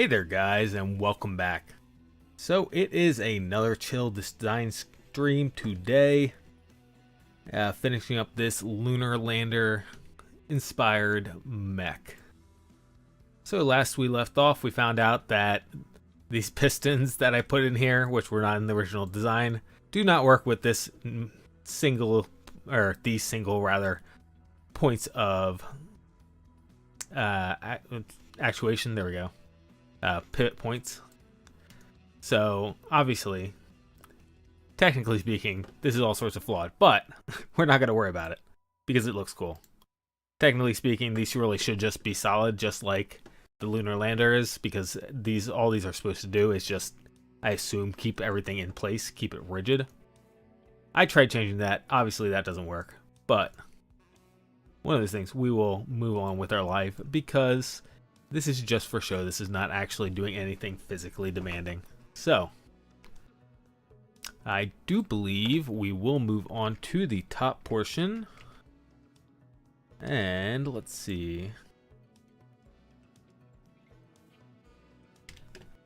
Hey there guys, and welcome back. So it is another chill design stream today, finishing up this lunar lander inspired mech. So last we left off, we found out that these pistons that I put in here, which were not in the original design, do not work with this these single points of actuation. There we go. Pivot points. So obviously, technically speaking, this is all sorts of flawed, but we're not going to worry about it because it looks cool. Technically speaking, these really should just be solid, just like the lunar lander is, because all these are supposed to do is just, I assume, keep everything in place, keep it rigid. I tried changing that. Obviously that doesn't work, but one of those things, we will move on with our life because this is just for show. This is not actually doing anything physically demanding. So, I do believe we will move on to the top portion. And let's see.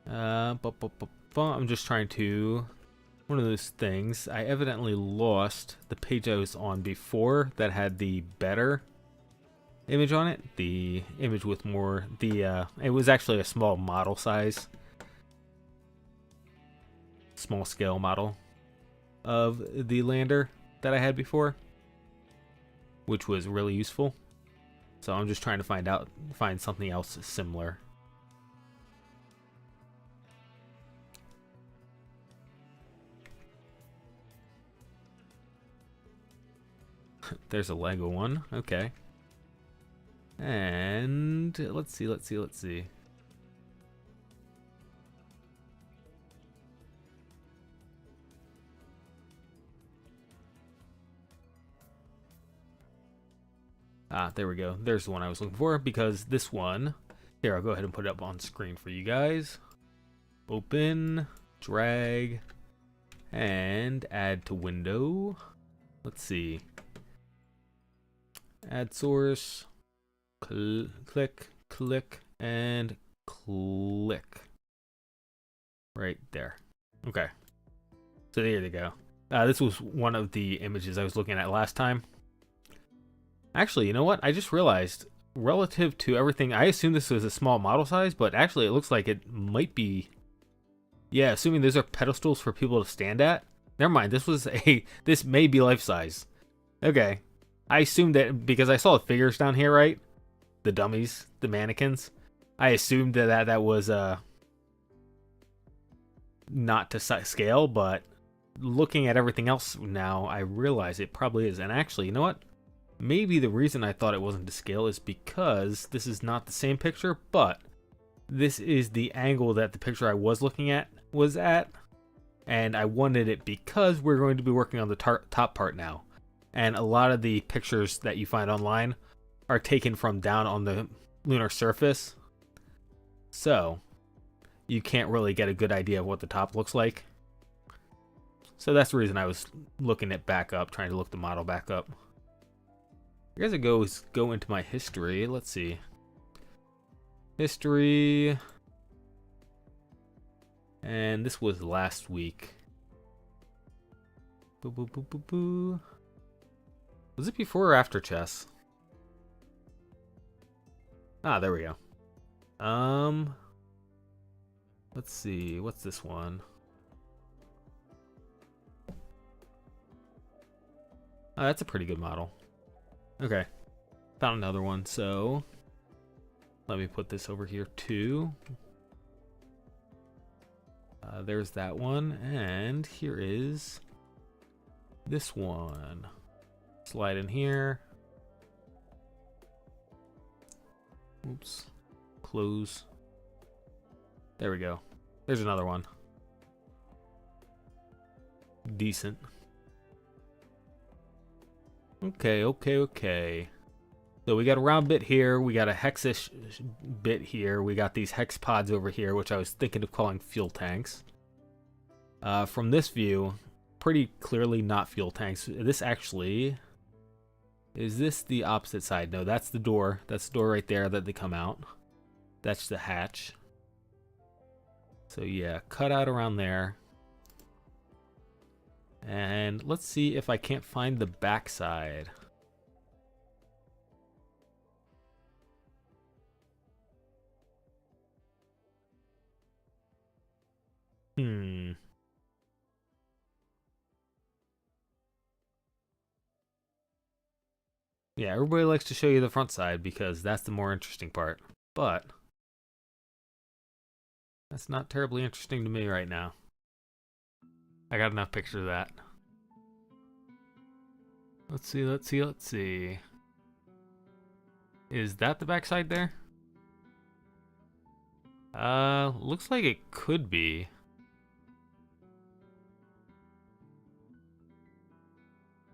I'm just trying to... One of those things. I evidently lost the page I was on before that had the better image on it. The image with more... it was actually a small model size. Small scale model of the lander that I had before, which was really useful. So I'm just trying to find something else similar. There's a Lego one. Okay. And let's see. There we go. There's the one I was looking for, because this one... Here, I'll go ahead and put it up on screen for you guys. Open, drag, and add to window. Let's see. Add source, click, and click. Right there. Okay. So there you go. This was one of the images I was looking at last time. Actually, you know what? I just realized, relative to everything, I assume this was a small model size, but actually it looks like it might be... Yeah, assuming those are pedestals for people to stand at. Never mind, this may be life size. Okay. I assumed that because I saw the figures down here, right? The dummies, the mannequins. I assumed that was not to scale, but looking at everything else now, I realize it probably is. And actually, you know what? Maybe the reason I thought it wasn't to scale is because this is not the same picture, but this is the angle that the picture I was looking at was at, and I wanted it because we're going to be working on the top part now. And a lot of the pictures that you find online are taken from down on the lunar surface, so you can't really get a good idea of what the top looks like. So that's the reason I was looking it back up, trying to look the model back up. I guess I go into my history. Let's see. History. And this was last week. Was it before or after chess? There we go. Let's see. What's this one? Oh, that's a pretty good model. Okay, found another one, so let me put this over here too. There's that one, and here is this one. Slide in here. Oops. Close. There we go. There's another one. Decent. Okay. So we got a round bit here. We got a hexish bit here. We got these hex pods over here, which I was thinking of calling fuel tanks. From this view, pretty clearly not fuel tanks. This actually... Is this the opposite side? No, that's the door. That's the door right there that they come out. That's the hatch. So yeah, cut out around there. And let's see if I can't find the backside. Yeah, everybody likes to show you the front side because that's the more interesting part. But that's not terribly interesting to me right now. I got enough pictures of that. Let's see, let's see, let's see. Is that the backside there? Looks like it could be.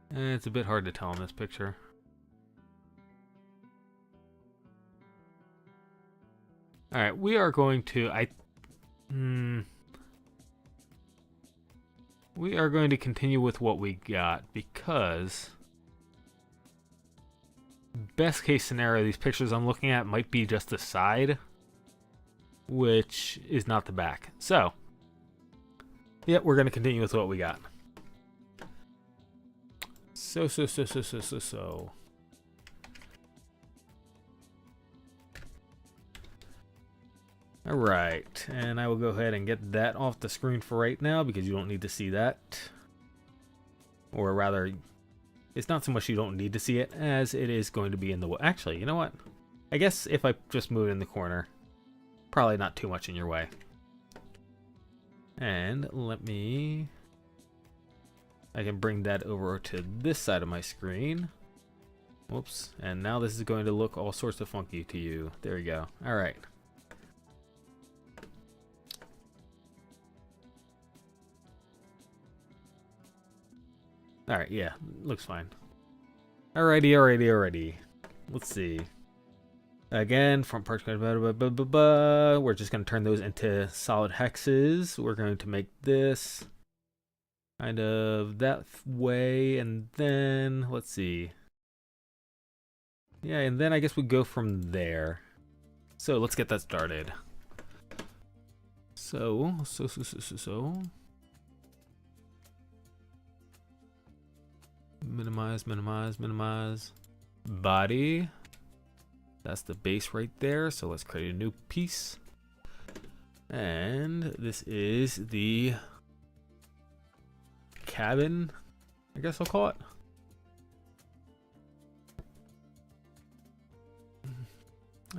It's a bit hard to tell in this picture. Alright, we are going to... We are going to continue with what we got because... Best case scenario, these pictures I'm looking at might be just the side, which is not the back. So, yeah, we're going to continue with what we got. So. Alright, and I will go ahead and get that off the screen for right now because you don't need to see that. Or rather, it's not so much you don't need to see it as it is going to be in the way. Actually, you know what? I guess if I just move it in the corner, probably not too much in your way. And let me... I can bring that over to this side of my screen. Whoops. And now this is going to look all sorts of funky to you. There we go. Alright. Alright, yeah. Looks fine. Alrighty. Let's see. Again, front parts, we're just going to turn those into solid hexes. We're going to make this kind of that way, and then, let's see. Yeah, and then I guess we go from there. So, let's get that started. So. Minimize. Body. That's the base right there. So let's create a new piece. And this is the cabin, I guess I'll call it.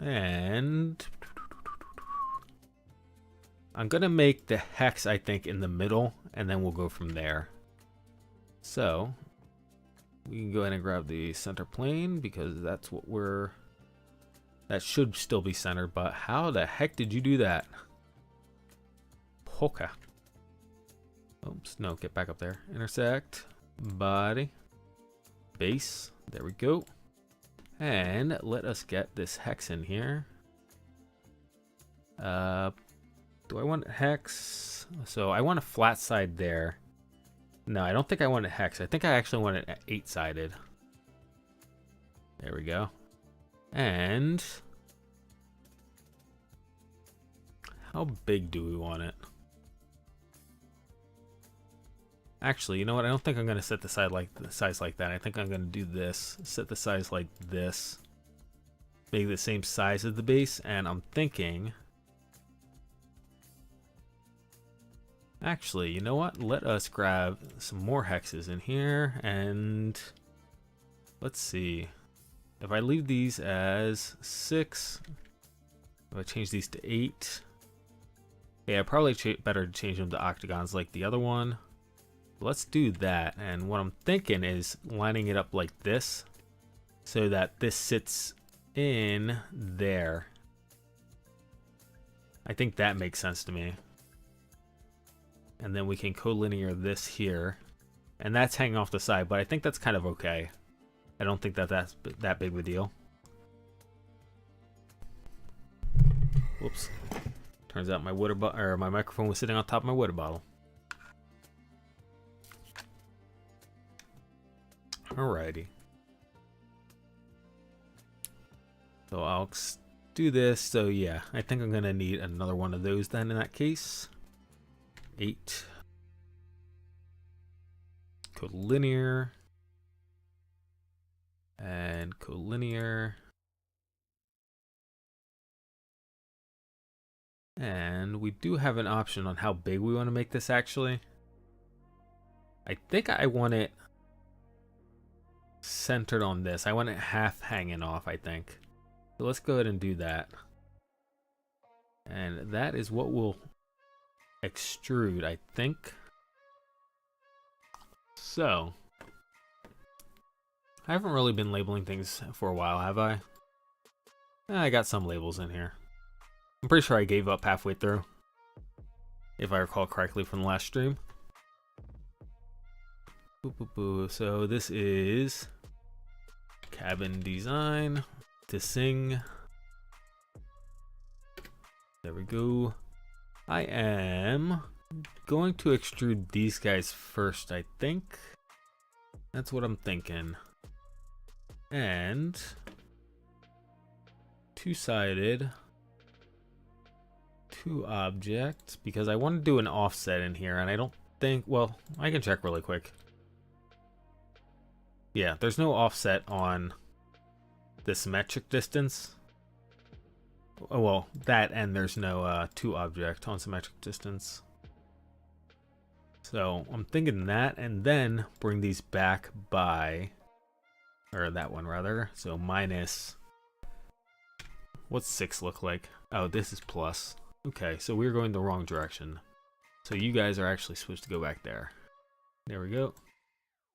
And I'm gonna make the hex, I think, in the middle, and then we'll go from there. So we can go ahead and grab the center plane because that's what we're... That should still be centered, but how the heck did you do that? Polka. Oops, no, get back up there. Intersect, body, base. There we go. And let us get this hex in here. Do I want hex? So I want a flat side there. No, I don't think I want a hex. I think I actually want it 8-sided. There we go. And how big do we want it? Actually, you know what? I don't think I'm going to set the size like that. I think I'm going to do this. Set the size like this. Make the same size as the base. And I'm thinking... Actually, you know what? Let us grab some more hexes in here. And let's see. If I leave these as 6, if I change these to 8, yeah, probably better to change them to octagons like the other one. Let's do that. And what I'm thinking is lining it up like this so that this sits in there. I think that makes sense to me. And then we can collinear this here. And that's hanging off the side, but I think that's kind of okay. I don't think that's that big of a deal. Whoops. Turns out my my microphone was sitting on top of my water bottle. Alrighty. So I'll do this. So yeah, I think I'm going to need another one of those then in that case. 8. Collinear. And collinear. And we do have an option on how big we want to make this actually. I think I want it centered on this. I want it half hanging off, I think. So let's go ahead and do that. And that is what we'll extrude, I think. So, I haven't really been labeling things for a while, have I? I got some labels in here. I'm pretty sure I gave up halfway through, if I recall correctly from the last stream. So this is cabin design to sing. There we go. I am going to extrude these guys first, I think. That's what I'm thinking. And two-sided, two objects, because I want to do an offset in here, and I don't think, well, I can check really quick. Yeah, there's no offset on the symmetric distance. Oh, well, that, and there's no two object on symmetric distance. So I'm thinking that, and then bring these back by, or that one rather. So minus, what's 6 look like? Oh, this is plus. Okay, so we're going the wrong direction. So you guys are actually supposed to go back there. There we go.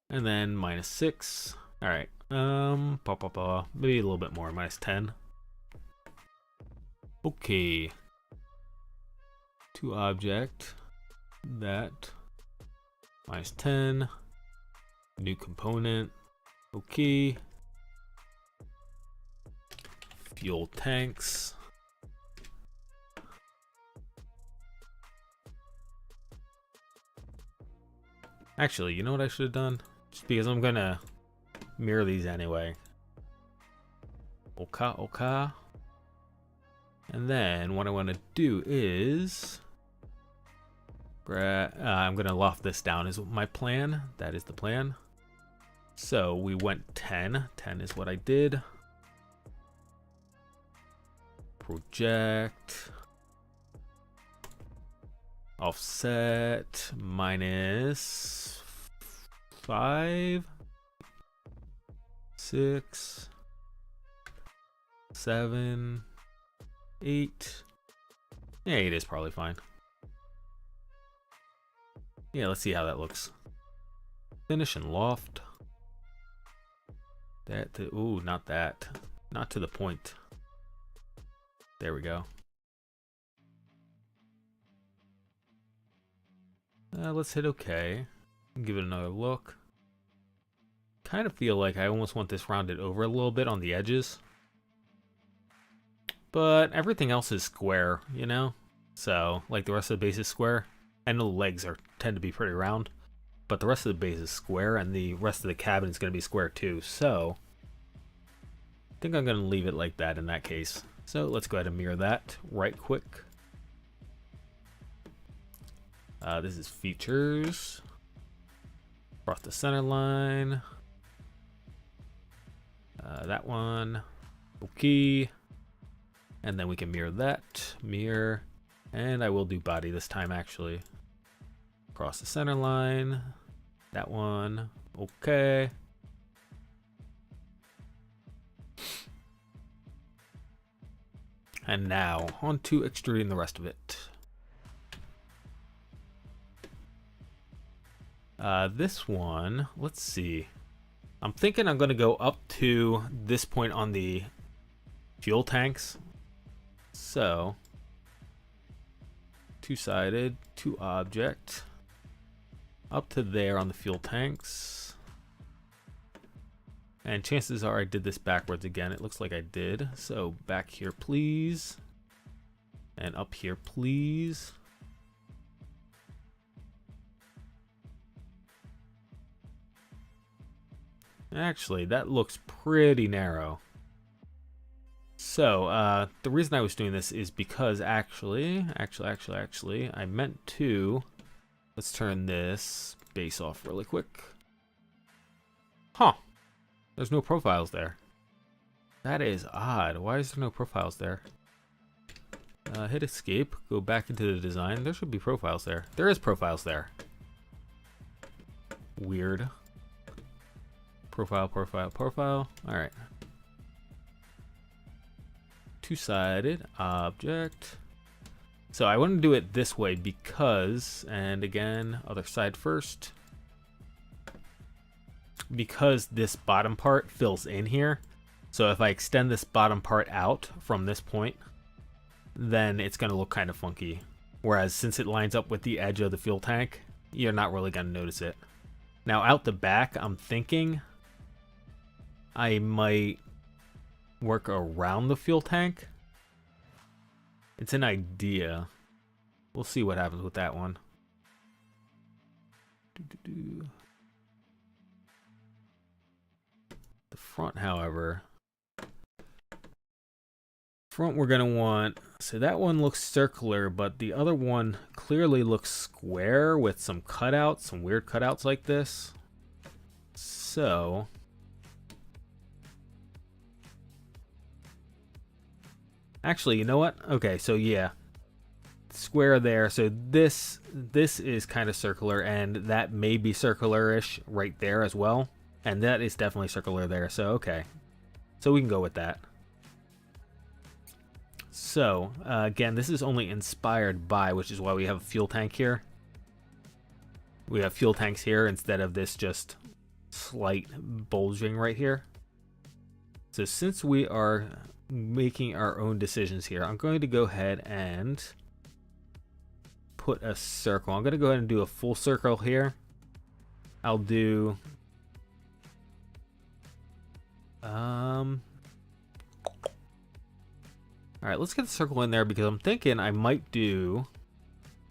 And then minus 6. All right. Maybe a little bit more. Minus 10. Okay. To object. That. Minus 10. New component. Okay. Fuel tanks. Actually, you know what I should have done? Just because I'm gonna mirror these anyway. Okay. And then what I want to do is I'm gonna loft this down is my plan. That is the plan. So we went 10. 10 is what I did. Project. Offset minus 5, 6, 7, 8. Yeah, 8 is probably fine. Yeah, let's see how that looks. Finish and loft. Ooh, not that. Not to the point. There we go. Let's hit OK. Give it another look. Kind of feel like I almost want this rounded over a little bit on the edges. But everything else is square, you know? So, like the rest of the base is square. I know the legs tend to be pretty round. But the rest of the base is square, and the rest of the cabin is going to be square too. So, I think I'm going to leave it like that in that case. So, let's go ahead and mirror that right quick. This is features. Across the center line. That one. Okay. And then we can mirror that. Mirror. And I will do body this time actually. Across the center line. That one. Okay. And now on to extruding the rest of it. This one, let's see. I'm thinking I'm going to go up to this point on the fuel tanks. So, two-sided, two object. Up to there on the fuel tanks. And chances are I did this backwards again. It looks like I did. So back here, please. And up here, please. Actually, that looks pretty narrow. So, the reason I was doing this is because actually, I meant to, let's turn this base off really quick. Huh, there's no profiles there. That is odd. Why is there no profiles there? Hit escape, go back into the design. There should be profiles there. There is profiles there. Weird. Profile, profile, profile. All right. Two-sided object. So I want to do it this way because, and again, other side first. Because this bottom part fills in here. So if I extend this bottom part out from this point, then it's going to look kind of funky. Whereas since it lines up with the edge of the fuel tank, you're not really going to notice it. Now out the back, I'm thinking I might work around the fuel tank. It's an idea. We'll see what happens with that one. The front, however, we're gonna want, so that one looks circular, but the other one clearly looks square with some cutouts, some weird cutouts like this. So actually, you know what? Okay, so yeah, square there. So this is kind of circular, and that may be circular-ish right there as well, and that is definitely circular there. So okay, so we can go with that. So again, this is only inspired by, which is why we have a fuel tank here. We have fuel tanks here instead of this just slight bulging right here. So since we are making our own decisions here, I'm going to go ahead and put a circle. I'm going to go ahead and do a full circle here. I'll do all right, let's get the circle in there because I'm thinking I might do,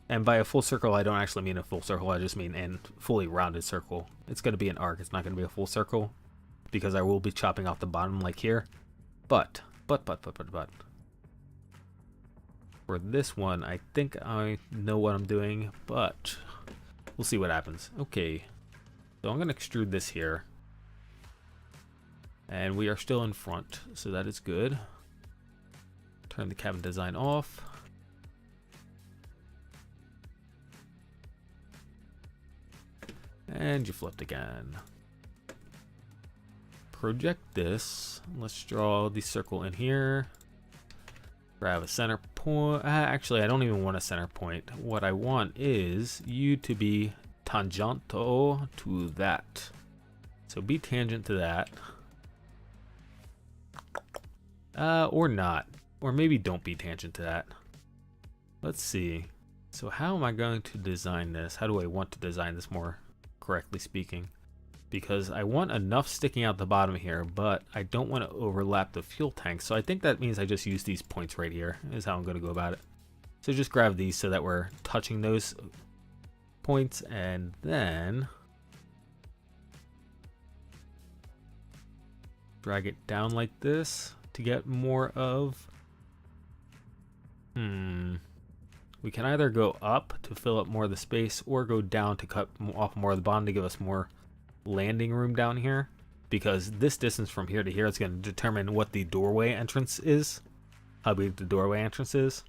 and by a full circle I don't actually mean a full circle, I just mean a fully rounded circle. It's going to be an arc, it's not going to be a full circle because I will be chopping off the bottom like here. But for this one, I think I know what I'm doing, but we'll see what happens. Okay, so I'm going to extrude this here. And we are still in front, so that is good. Turn the cabin design off. And you flipped again. Project this. Let's draw the circle in here. Grab a center point. Actually, I don't even want a center point. What I want is you to be tangential to that. So be tangent to that. Or not. Or maybe don't be tangent to that. Let's see. So how am I going to design this? How do I want to design this more correctly speaking? Because I want enough sticking out the bottom here, but I don't want to overlap the fuel tank. So I think that means I just use these points right here is how I'm going to go about it. So just grab these so that we're touching those points, and then drag it down like this to get more of, we can either go up to fill up more of the space or go down to cut off more of the bottom to give us more landing room down here, because this distance from here to here is going to determine what the doorway entrance is, how big the doorway entrance is.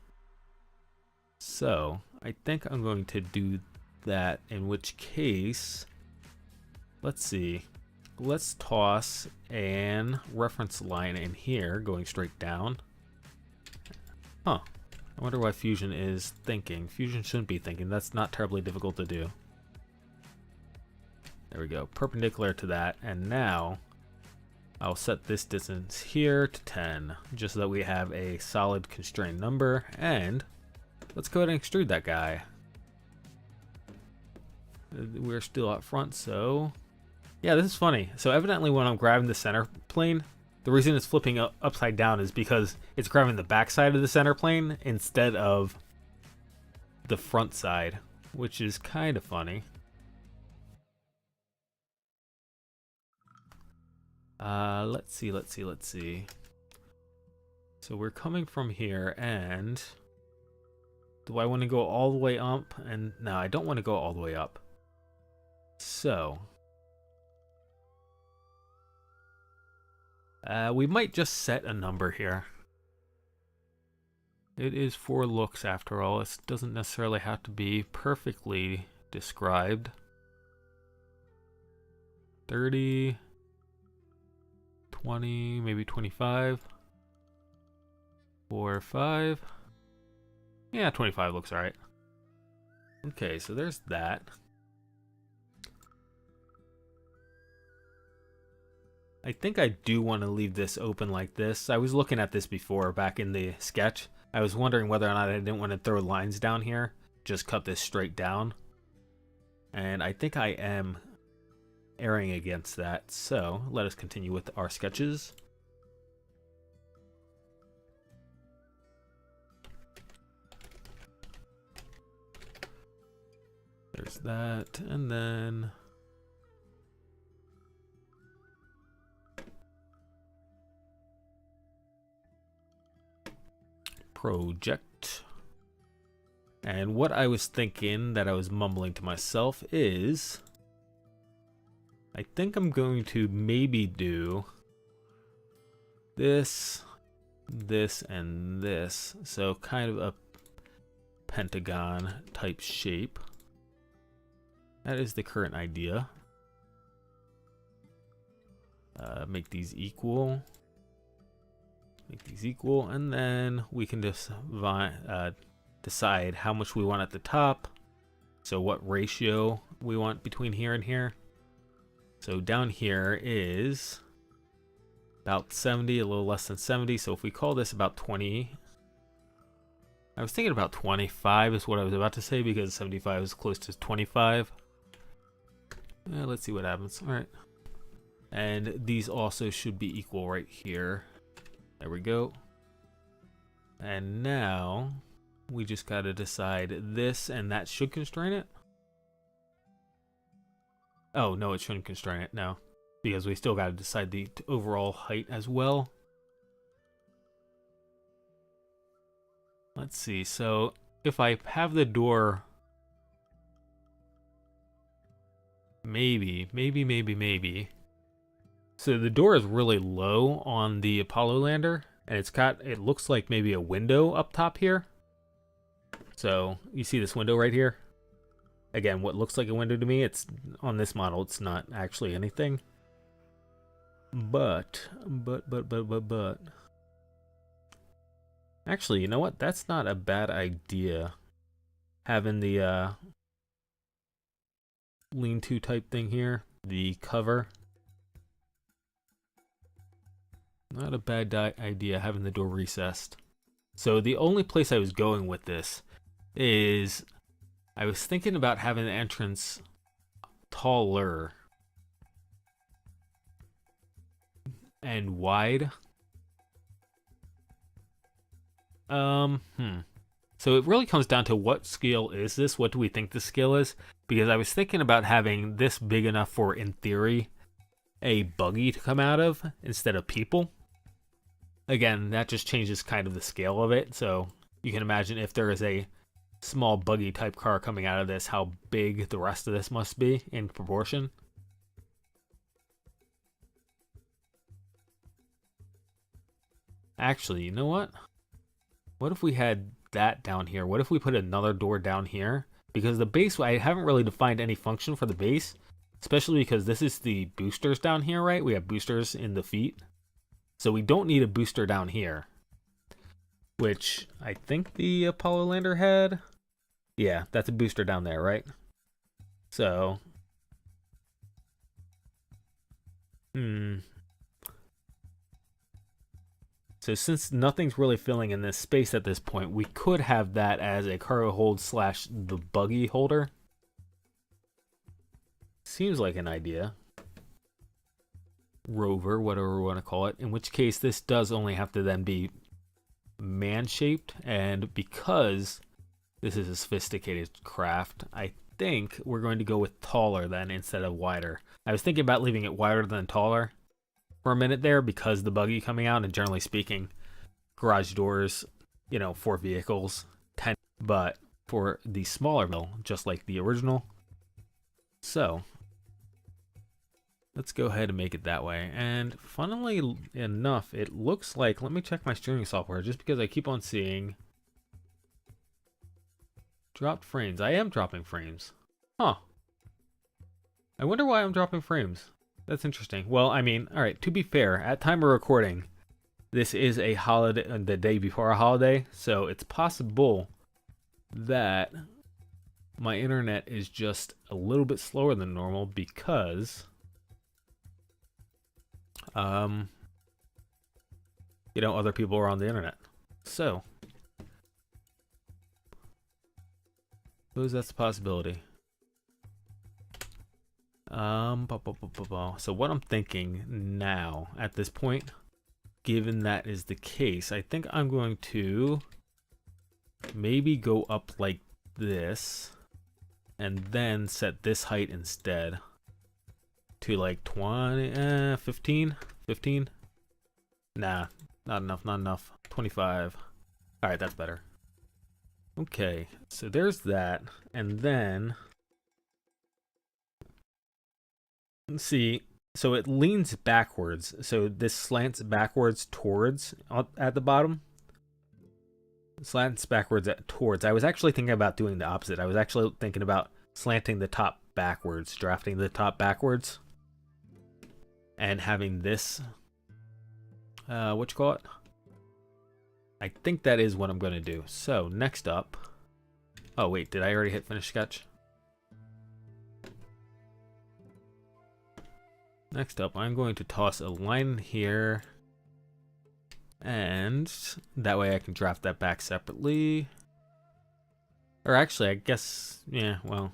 So I think I'm going to do that, in which case, let's see, let's toss an reference line in here going straight down. Huh, I wonder why Fusion is thinking. Fusion shouldn't be thinking, that's not terribly difficult to do. There we go, perpendicular to that, and now I'll set this distance here to 10, just so that we have a solid constrained number, and let's go ahead and extrude that guy. We're still up front, so yeah, this is funny. So evidently when I'm grabbing the center plane, the reason it's flipping upside down is because it's grabbing the back side of the center plane instead of the front side, which is kind of funny. Let's see. So we're coming from here, and do I want to go all the way up? And no, I don't want to go all the way up. So we might just set a number here. It is 4 looks after all. It doesn't necessarily have to be perfectly described. 30, 20, maybe 25, 4, 5. Yeah, 25 looks alright. Okay, so there's that. I think I do want to leave this open like this. I was looking at this before, back in the sketch. I was wondering whether or not I didn't want to throw lines down here. Just cut this straight down. And I think I am erring against that. So let us continue with our sketches. There's that, and then project. And what I was thinking that I was mumbling to myself is I think I'm going to maybe do this, this, and this. So kind of a pentagon type shape. That is the current idea. Make these equal. Make these equal, and then we can just decide how much we want at the top. So what ratio we want between here and here. So down here is about 70, a little less than 70. So if we call this about 20, I was thinking about 25 is what I was about to say because 75 is close to 25. Let's see what happens. All right. And these also should be equal right here. There we go. And now we just got to decide this, and that should constrain it. Oh, no, it shouldn't constrain it, no. Because we still got to decide the overall height as well. Let's see, so if I have the door, maybe. So the door is really low on the Apollo lander, and it looks like maybe a window up top here. So you see this window right here? Again, what looks like a window to me, it's on this model, it's not actually anything. But. Actually, you know what? That's not a bad idea. Having the lean-to type thing here, the cover. Not a bad idea having the door recessed. So the only place I was going with this is I was thinking about having the entrance taller and wide. So it really comes down to what scale is this? What do we think the scale is? Because I was thinking about having this big enough for, in theory, a buggy to come out of instead of people. Again, that just changes kind of the scale of it. So you can imagine if there is a small buggy type car coming out of this, how big the rest of this must be in proportion. Actually, you know what? What if we had that down here? What if we put another door down here? Because the base, I haven't really defined any function for the base, especially because this is the boosters down here, right? We have boosters in the feet. So we don't need a booster down here, which I think the Apollo lander had. Yeah, that's a booster down there, right? So, So since nothing's really filling in this space at this point, we could have that as a cargo hold / the buggy holder. Seems like an idea. Rover, whatever we want to call it. In which case, this does only have to then be man-shaped. And because this is a sophisticated craft, I think we're going to go with taller then instead of wider. I was thinking about leaving it wider than taller for a minute there because the buggy coming out, and generally speaking, garage doors, you know, for vehicles, 10, but for the smaller mill, just like the original. So let's go ahead and make it that way. And funnily enough, it looks like, let me check my streaming software just because I keep on seeing dropped frames. I am dropping frames. Huh. I wonder why I'm dropping frames. That's interesting. Well, I mean, all right, to be fair, at time of recording, this is a holiday, the day before a holiday, so it's possible that my internet is just a little bit slower than normal because you know, other people are on the internet. So suppose that's a possibility. So what I'm thinking now at this point, given that is the case, I think I'm going to maybe go up like this and then set this height instead to like 20, 15. Nah, not enough. 25. All right, that's better. Okay, so there's that, and then let's see. So it leans backwards. So this slants backwards towards at the bottom. Slants backwards towards. I was actually thinking about doing the opposite. I was actually thinking about slanting the top backwards, drafting the top backwards, and having this. What you call it? I think that is what I'm going to do. So next up. Oh wait, did I already hit finish sketch? Next up, I'm going to toss a line here, and that way I can draft that back separately. Or actually, I guess, yeah, well,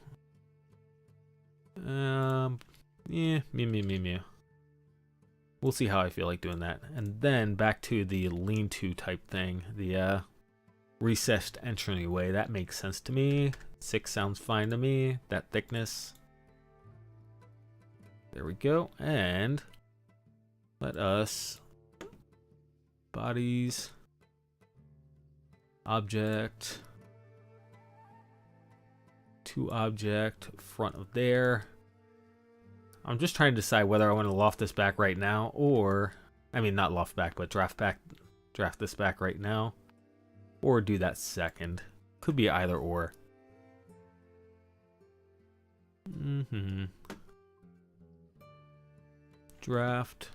yeah, me. We'll see how I feel like doing that. And then back to the lean-to type thing, the recessed entryway. That makes sense to me. 6 sounds fine to me. That thickness. There we go. And let us bodies, object, to object, front of there. I'm just trying to decide whether I want to loft this back right now, or, I mean, not loft back, but draft this back right now, or do that second. Could be either or. Draft.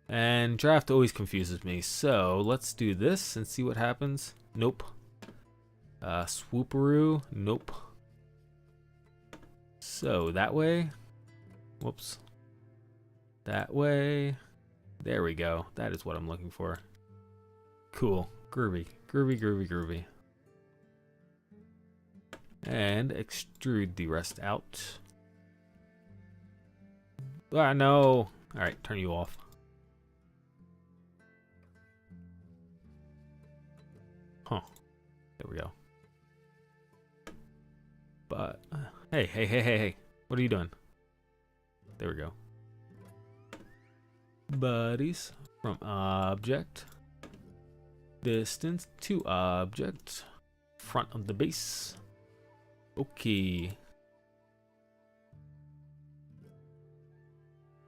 And draft always confuses me, so let's do this and see what happens. Nope. Swooperoo. Nope. So that way. Whoops. That way. There we go. That is what I'm looking for. Cool. Groovy. Groovy. And extrude the rest out. Ah, no. Alright, turn you off. Huh. There we go. But, hey. What are you doing? There we go. Buddies from object. Distance to object. Front of the base. Okay.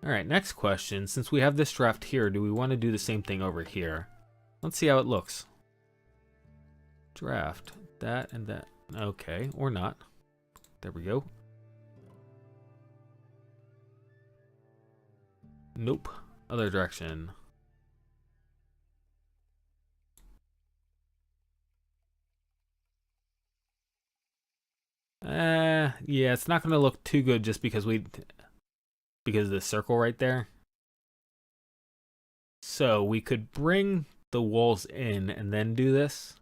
Alright, next question. Since we have this draft here, do we want to do the same thing over here? Let's see how it looks. Draft. That and that. Okay, or not. There we go. Nope. Other direction. Yeah, it's not going to look too good just because of the circle right there. So we could bring the walls in and then do this.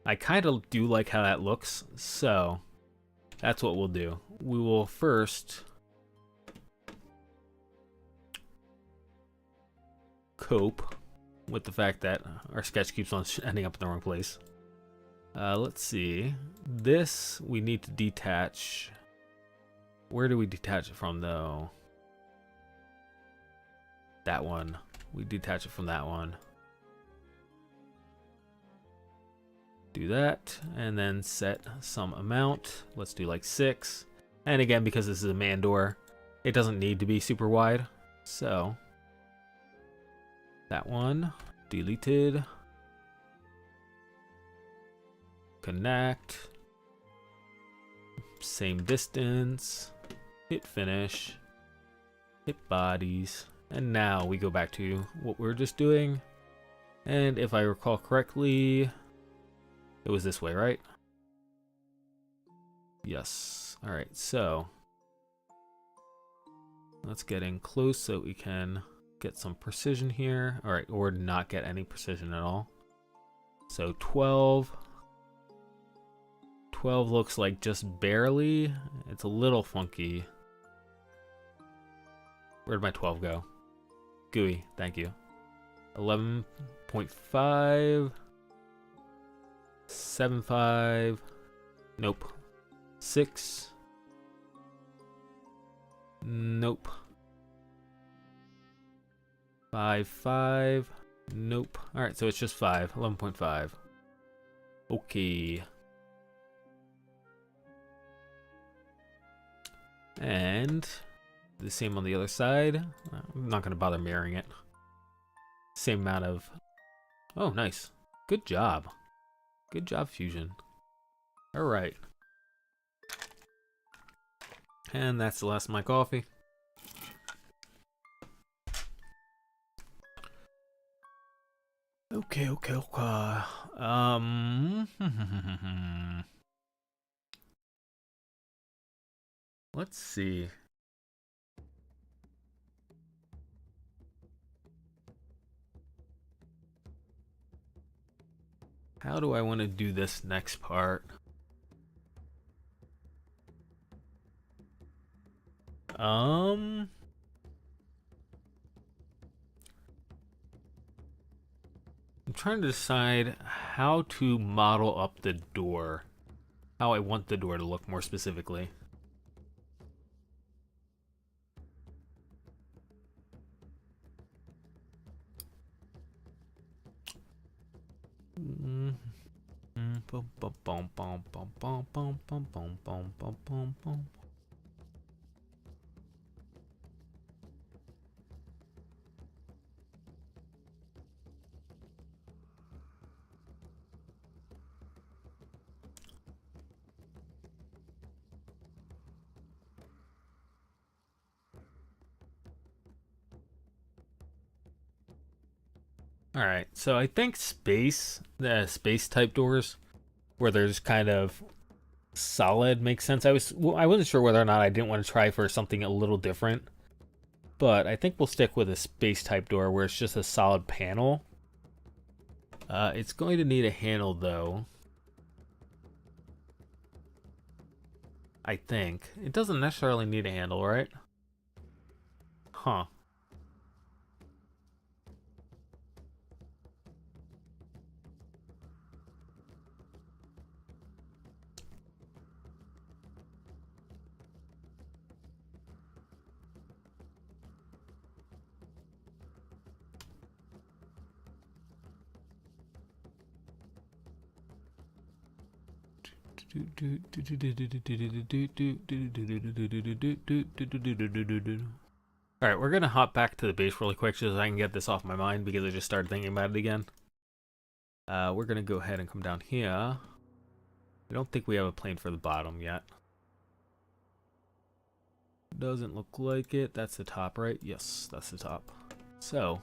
I kind of do like how that looks, so that's what we'll do. We will first cope with the fact that our sketch keeps on ending up in the wrong place. Let's see. This we need to detach. Where do we detach it from, though? That one. We detach it from that one. Do that, and then set some amount. Let's do like 6. And again, because this is a man door, it doesn't need to be super wide. So, that one, deleted. Connect. Same distance. Hit finish. Hit bodies. And now we go back to what we were just doing. And if I recall correctly, it was this way, right? Yes. Alright, so let's get in close so we can get some precision here. Alright, or not get any precision at all. So 12. 12 looks like just barely. It's a little funky. Where'd my 12 go? GUI, thank you. 11.5. 7.5. Nope. 6. Nope. 5.5. Nope. Alright, so it's just 5. 11.5. Okay. And the same on the other side. I'm not going to bother mirroring it. Same amount of... Oh, nice. Good job. Good job, Fusion. Alright. And that's the last of my coffee. Okay. Let's see. How do I want to do this next part? I'm trying to decide how to model up the door. How I want the door to look more specifically. Alright, so I think the space type doors, where there's kind of solid, makes sense. I wasn't sure whether or not I didn't want to try for something a little different, but I think we'll stick with a space type door where it's just a solid panel. It's going to need a handle though. I think. It doesn't necessarily need a handle, right? Huh. Alright, we're gonna hop back to the base really quick so I can get this off my mind because I just started thinking about it again. We're gonna go ahead and come down here. I don't think we have a plane for the bottom yet. Doesn't look like it. That's the top, right? Yes, that's the top. So,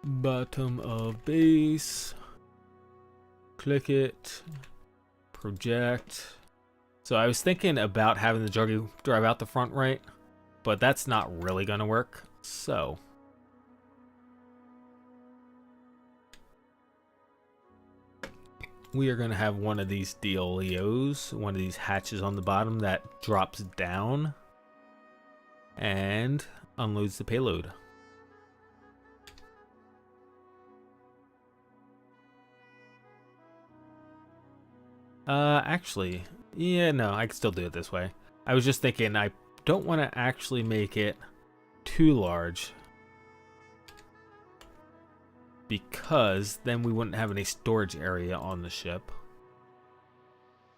bottom of base. Click it. Project. So I was thinking about having the Juggy drive out the front, right? But that's not really gonna work. So we are gonna have one of these DLEOs, one of these hatches on the bottom that drops down and unloads the payload. Actually, yeah, no, I can still do it this way. I was just thinking I don't want to actually make it too large because then we wouldn't have any storage area on the ship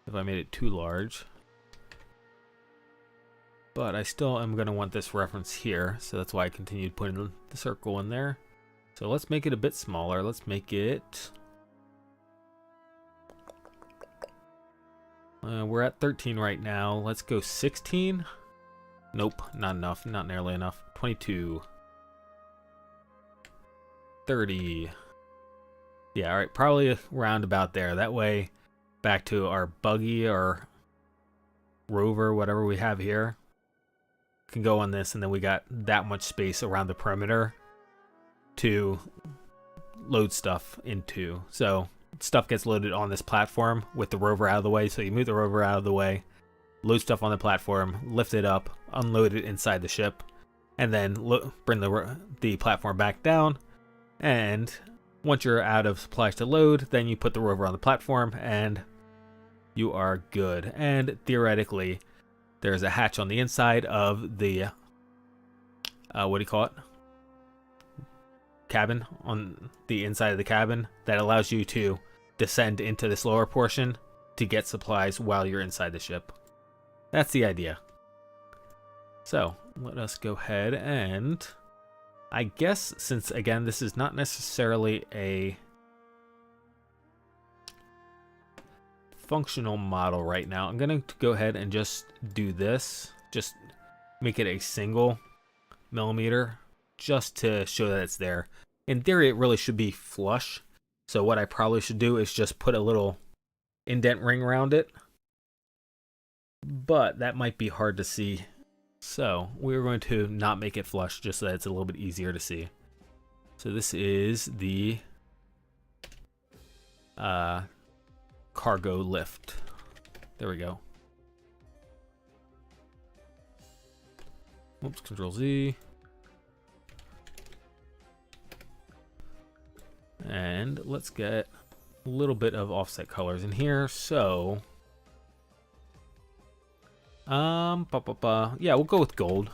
if I made it too large. But I still am going to want this reference here, so that's why I continued putting the circle in there. So let's make it a bit smaller. Let's make it... we're at 13 right now. Let's go 16. Nope, not enough. Not nearly enough. 22. 30. Yeah, alright, probably around about there. That way, back to our buggy or rover, whatever we have here, can go on this, and then we got that much space around the perimeter to load stuff into. So stuff gets loaded on this platform with the rover out of the way. So you move the rover out of the way, load stuff on the platform, lift it up, unload it inside the ship, and then bring the platform back down. And once you're out of supplies to load, then you put the rover on the platform and you are good. And theoretically, there's a hatch on the inside of the, what do you call it? Cabin, on the inside of the cabin, that allows you to descend into this lower portion to get supplies while you're inside the ship. That's the idea. So let us go ahead and, I guess, since again this is not necessarily a functional model right now, I'm gonna go ahead and just do this, just make it a single millimeter, just to show that it's there. In theory, it really should be flush, so what I probably should do is just put a little indent ring around it, but that might be hard to see, so we're going to not make it flush, just so that it's a little bit easier to see. So this is the cargo lift. There we go. Oops, Control Z. And let's get a little bit of offset colors in here. So, yeah, we'll go with gold.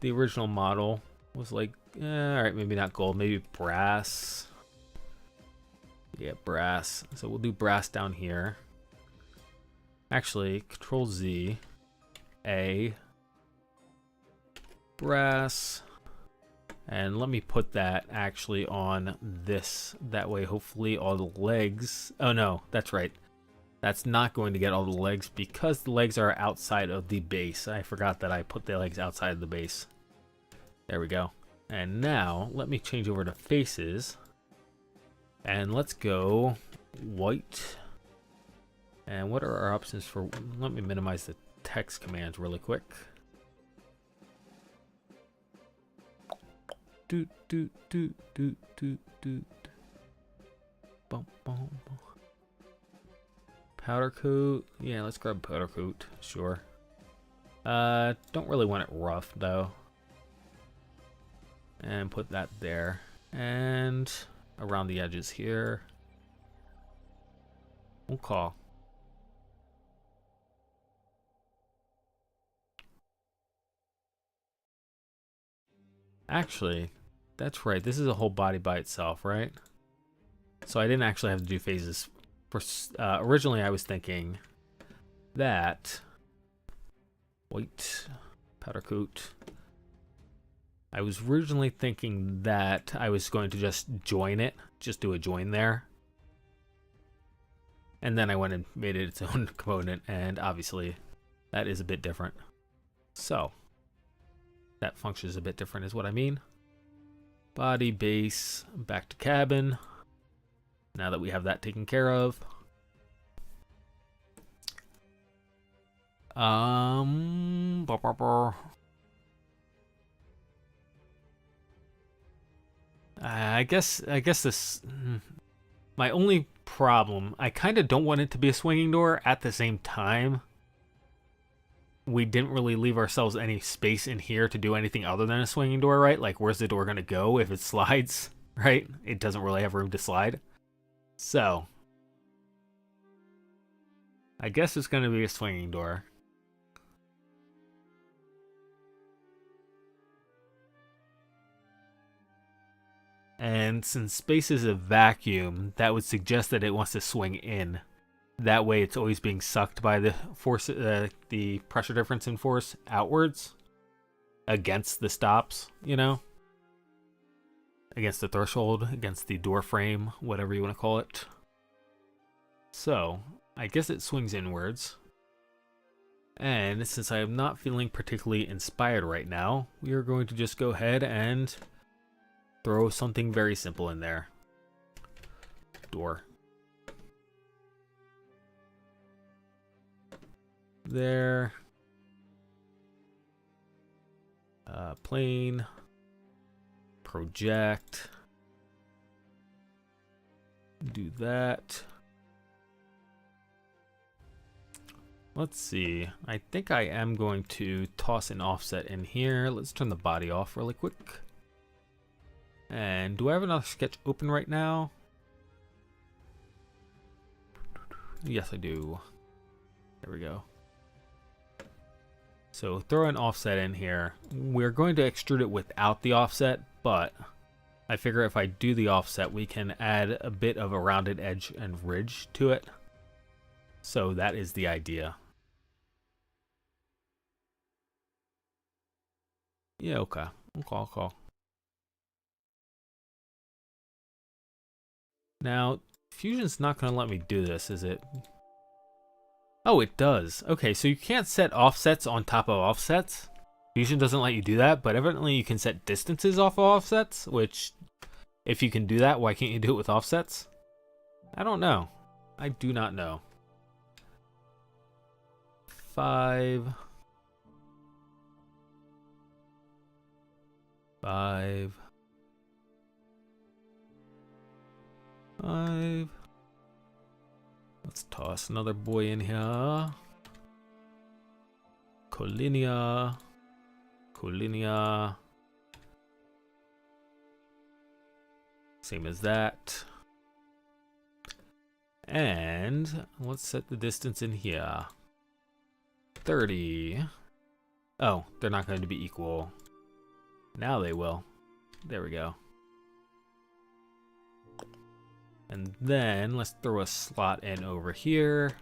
The original model was like, all right, maybe not gold, maybe brass. Yeah, brass. So we'll do brass down here. Actually, Control Z, A, brass, and let me put that actually on this. That way, hopefully, all the legs. Oh no, that's right. That's not going to get all the legs because the legs are outside of the base. I forgot that I put the legs outside of the base. There we go. And now let me change over to faces. And let's go white. And what are our options for, let me minimize the text commands really quick. Doot, doot, doot, doot, doot, doot. Bum, bum, bum. Powder coat. Yeah, let's grab powder coat. Sure. Don't really want it rough though. And put that there. And around the edges here. We'll call. Actually, that's right. This is a whole body by itself, right? So I didn't actually have to do phases. For, originally, I was thinking that white powder coat. I was originally thinking that I was going to just join it, just do a join there. And then I went and made it its own component, and obviously that is a bit different. So that functions a bit different is what I mean. Body, base, back to cabin. Now that we have that taken care of. I guess this, my only problem, I kind of don't want it to be a swinging door. At the same time, we didn't really leave ourselves any space in here to do anything other than a swinging door, right? Like, where's the door going to go if it slides, right? It doesn't really have room to slide. So, I guess it's going to be a swinging door. And since space is a vacuum, that would suggest that it wants to swing in. That way it's always being sucked by the force, the pressure difference in force outwards against the stops, you know? Against the threshold, against the door frame, whatever you want to call it. So, I guess it swings inwards. And since I am not feeling particularly inspired right now, we are going to just go ahead and throw something very simple in there. Door. There. Plane. Project. Do that. Let's see. I think I am going to toss an offset in here. Let's turn the body off really quick. And do I have another sketch open right now? Yes, I do. There we go. So throw an offset in here. We're going to extrude it without the offset, but I figure if I do the offset, we can add a bit of a rounded edge and ridge to it. So that is the idea. Yeah, okay. Okay. Now, Fusion's not going to let me do this, is it? Oh, it does. Okay, so you can't set offsets on top of offsets. Fusion doesn't let you do that, but evidently you can set distances off of offsets, which, if you can do that, why can't you do it with offsets? I don't know. I do not know. 5. 5. 5. Let's toss another boy in here. Collinear. Collinear. Same as that. And let's set the distance in here. 30. Oh, they're not going to be equal. Now they will. There we go. And then let's throw a slot in over here.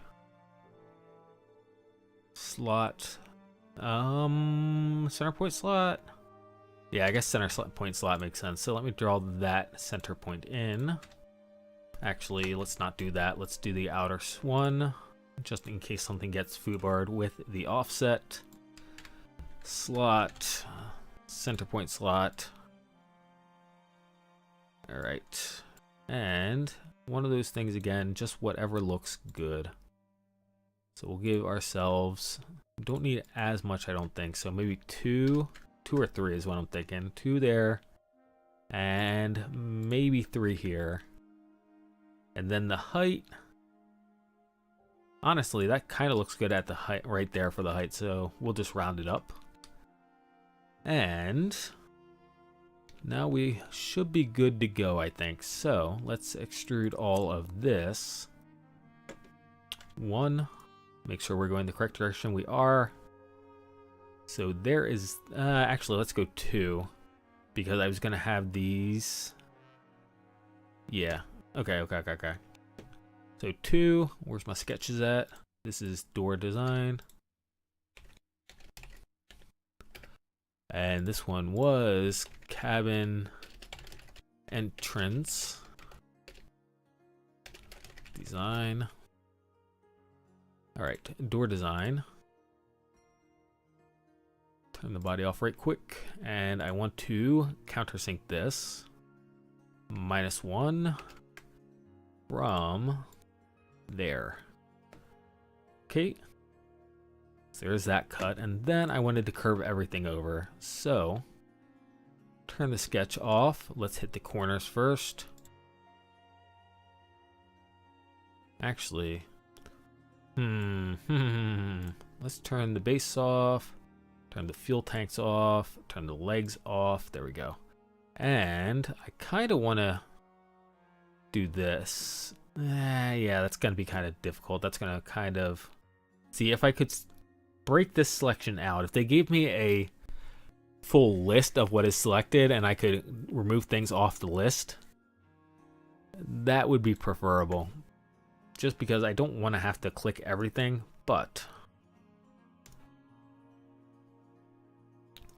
Slot. Center point slot. Yeah, I guess center point slot makes sense. So let me draw that center point in. Actually, let's not do that. Let's do the outer one, just in case something gets foobarred with the offset. Slot. Center point slot. Alright. And one of those things again, just whatever looks good. So we'll give ourselves, don't need as much, I don't think. So maybe 2 or 3 is what I'm thinking. 2 there, and maybe 3 here. And then the height, honestly, that kind of looks good at the height right there for the height. So we'll just round it up. And now we should be good to go, I think. So let's extrude all of this. 1, make sure we're going the correct direction. We are. So there is, actually, let's go 2, because I was going to have these. Yeah, okay. So 2, where's my sketches at? This is door design. And this one was cabin entrance design. All right, door design. Turn the body off right quick, and I want to countersink this. -1 from there. Okay. So there's that cut, and then I wanted to curve everything over. So turn the sketch off. Let's hit the corners first. Actually, let's turn the base off, turn the fuel tanks off, turn the legs off. There we go. And I kind of want to do this. Yeah, that's going to be kind of difficult. That's going to kind of see if I could break this selection out. If they gave me a full list of what is selected and I could remove things off the list, that would be preferable. Just because I don't want to have to click everything, but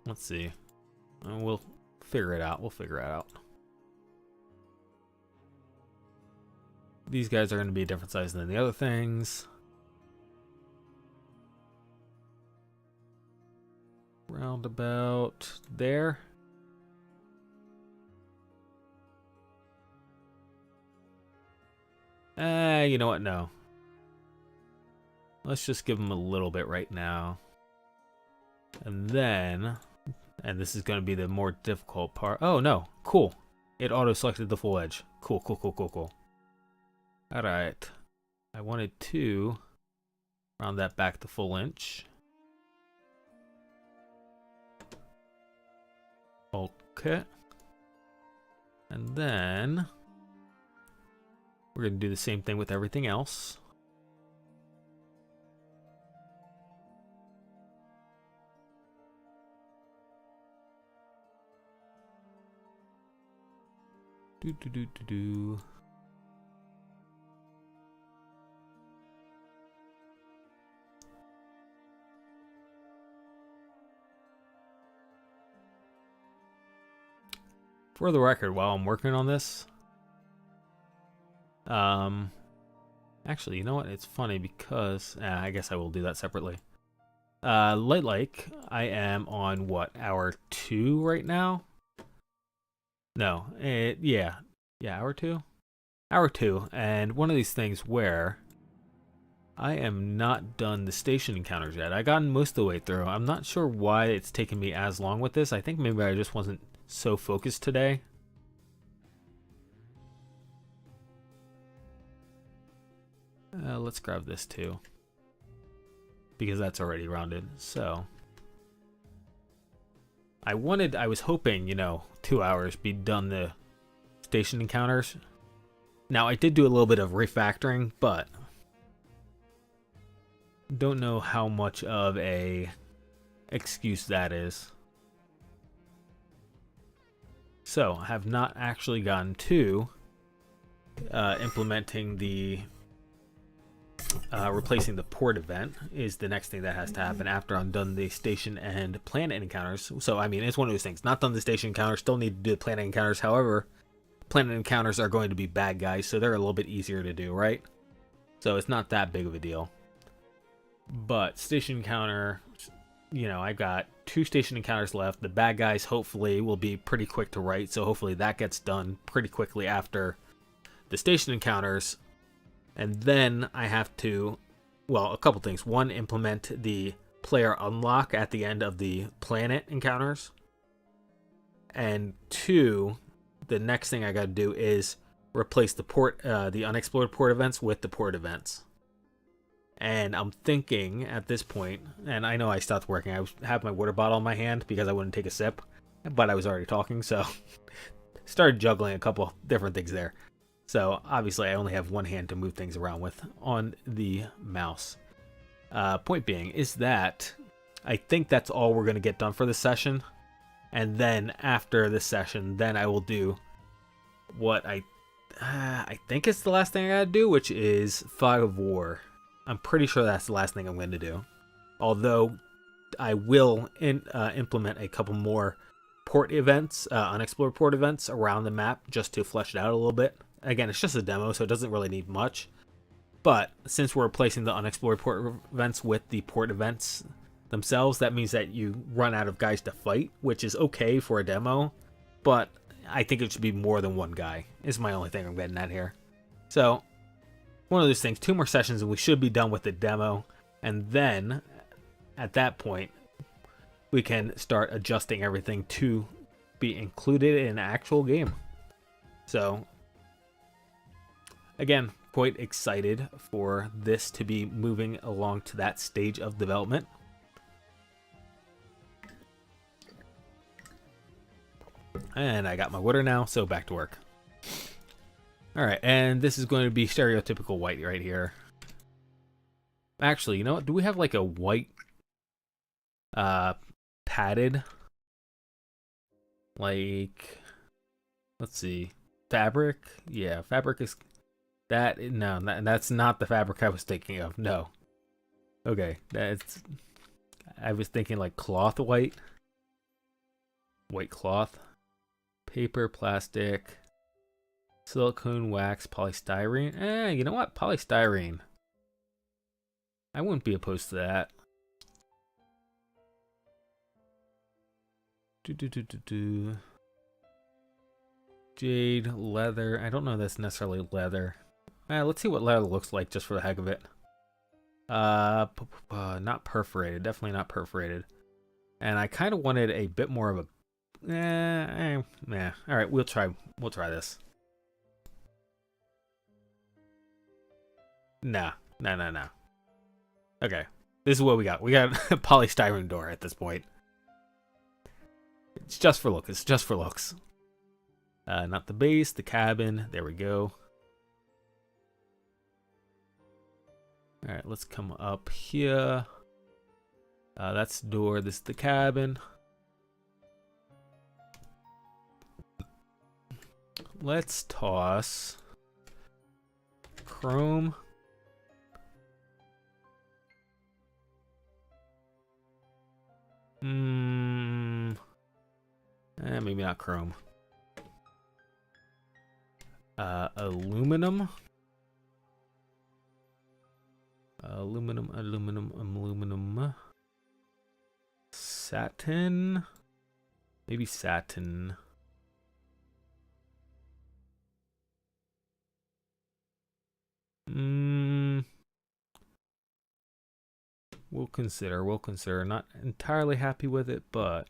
let's see. We'll figure it out. We'll figure it out. These guys are going to be a different size than the other things. Round about there. You know what? No. Let's just give them a little bit right now. And then, and this is going to be the more difficult part. Oh, no. Cool. It auto-selected the full edge. Cool, cool, cool, cool, cool. All right. I wanted to round that back the full inch. Okay. And then we're going to do the same thing with everything else. Do. For the record, while I'm working on this, actually, you know what? It's funny because I guess I will do that separately. Light Like, I am on what, hour 2 right now? No, yeah, hour 2? Hour 2, and one of these things where I am not done the station encounters yet. I gotten most of the way through. I'm not sure why it's taken me as long with this. I think maybe I just wasn't so focused today. Let's grab this too, because that's already rounded. So I was hoping, 2 hours be done the station encounters. Now I did do a little bit of refactoring, but don't know how much of a excuse that is. So I have not actually gotten to implementing the replacing the port event is the next thing that has to happen after I'm done the station and planet encounters. So I mean, it's one of those things. Not done the station encounters, still need to do the planet encounters. However, planet encounters are going to be bad guys, so they're a little bit easier to do, right? So it's not that big of a deal. But station encounter, I've got 2 station encounters left. The bad guys hopefully will be pretty quick to write, so hopefully that gets done pretty quickly after the station encounters. And then I have to, well, a couple things. One, implement the player unlock at the end of the planet encounters. And 2, the next thing I got to do is replace the unexplored port events with the port events. And I'm thinking at this point, and I know I stopped working. I have my water bottle in my hand because I wouldn't take a sip, but I was already talking, so started juggling a couple different things there. So obviously I only have one hand to move things around with on the mouse. Point being is that I think that's all we're going to get done for this session. And then after this session, then I will do what I think it's the last thing I got to do, which is Fog of War. I'm pretty sure that's the last thing I'm going to do. Although I will implement a couple more port events, unexplored port events around the map just to flesh it out a little bit. Again, it's just a demo, so it doesn't really need much. But since we're replacing the unexplored port events with the port events themselves, that means that you run out of guys to fight, which is okay for a demo. But I think it should be more than one guy, is my only thing I'm getting at here. So, one of those things, 2 more sessions and we should be done with the demo. And then, at that point, we can start adjusting everything to be included in an actual game. So, again, quite excited for this to be moving along to that stage of development. And I got my water now, so back to work. Alright, and this is going to be stereotypical white right here. Actually, you know what? Do we have like a white padded Like, let's see, fabric. Yeah, fabric is that. No, that's not the fabric I was thinking of. No. Okay, that's. I was thinking like cloth white, white cloth, paper, plastic, silicone, wax, polystyrene. You know what? Polystyrene. I wouldn't be opposed to that. Jade, leather. I don't know if that's necessarily leather. Let's see what leather looks like just for the heck of it. Not perforated. Definitely not perforated. And I kind of wanted a bit more of a. All right, we'll try. We'll try this. Nah. Okay, this is what we got. We got a polystyrene door at this point. It's just for looks. It's just for looks. Not the base, the cabin. There we go. All right, let's come up here. That's the door. This is the cabin. Let's toss chrome. Maybe not chrome. Aluminum. Aluminum. Satin. Maybe satin. We'll consider. Not entirely happy with it, but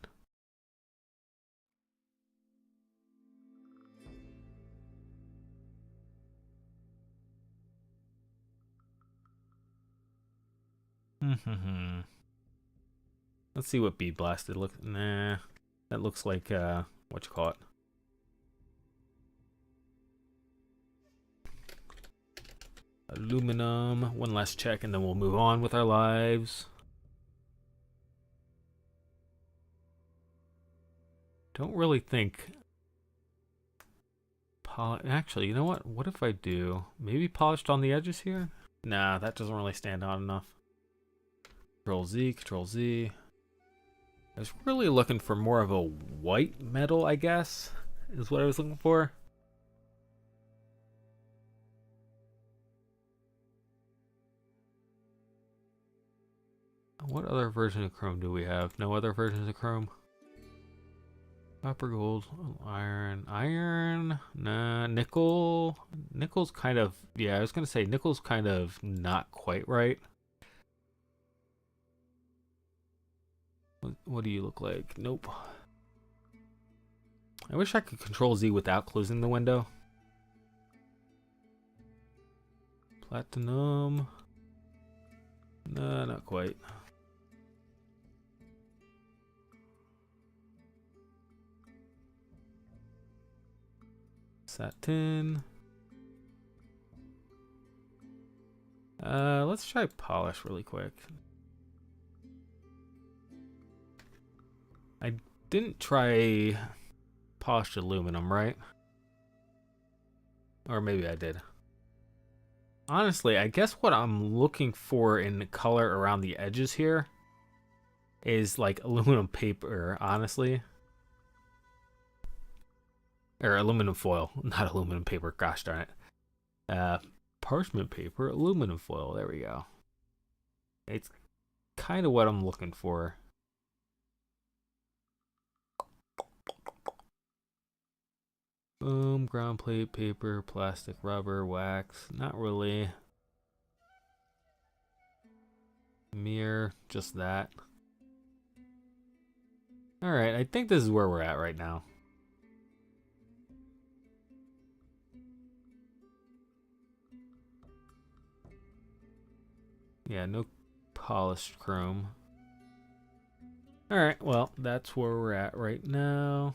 let's see what bead blasted look. Nah, that looks like what you call it. Aluminum. One last check, and then we'll move on with our lives. Don't really think. Actually, you know what? What if I do? Maybe polished on the edges here? Nah, that doesn't really stand out enough. Control Z. I was really looking for more of a white metal, I guess, is what I was looking for. What other version of chrome do we have? No other versions of chrome? Copper, gold, iron, nah, nickel. Nickel's kind of, yeah, I was gonna say nickel's kind of not quite right. What do you look like? Nope. I wish I could control Z without closing the window. Platinum. No, not quite. Satin. Let's try polish really quick. I didn't try polished aluminum, right? Or maybe I did. Honestly, I guess what I'm looking for in the color around the edges here is like aluminum paper, honestly. Or aluminum foil, not aluminum paper, gosh darn it. Parchment paper, aluminum foil, there we go. It's kind of what I'm looking for. Boom, ground plate, paper, plastic, rubber, wax, not really. Mirror, just that. Alright, I think this is where we're at right now. Yeah, no polished chrome. Alright, well, that's where we're at right now.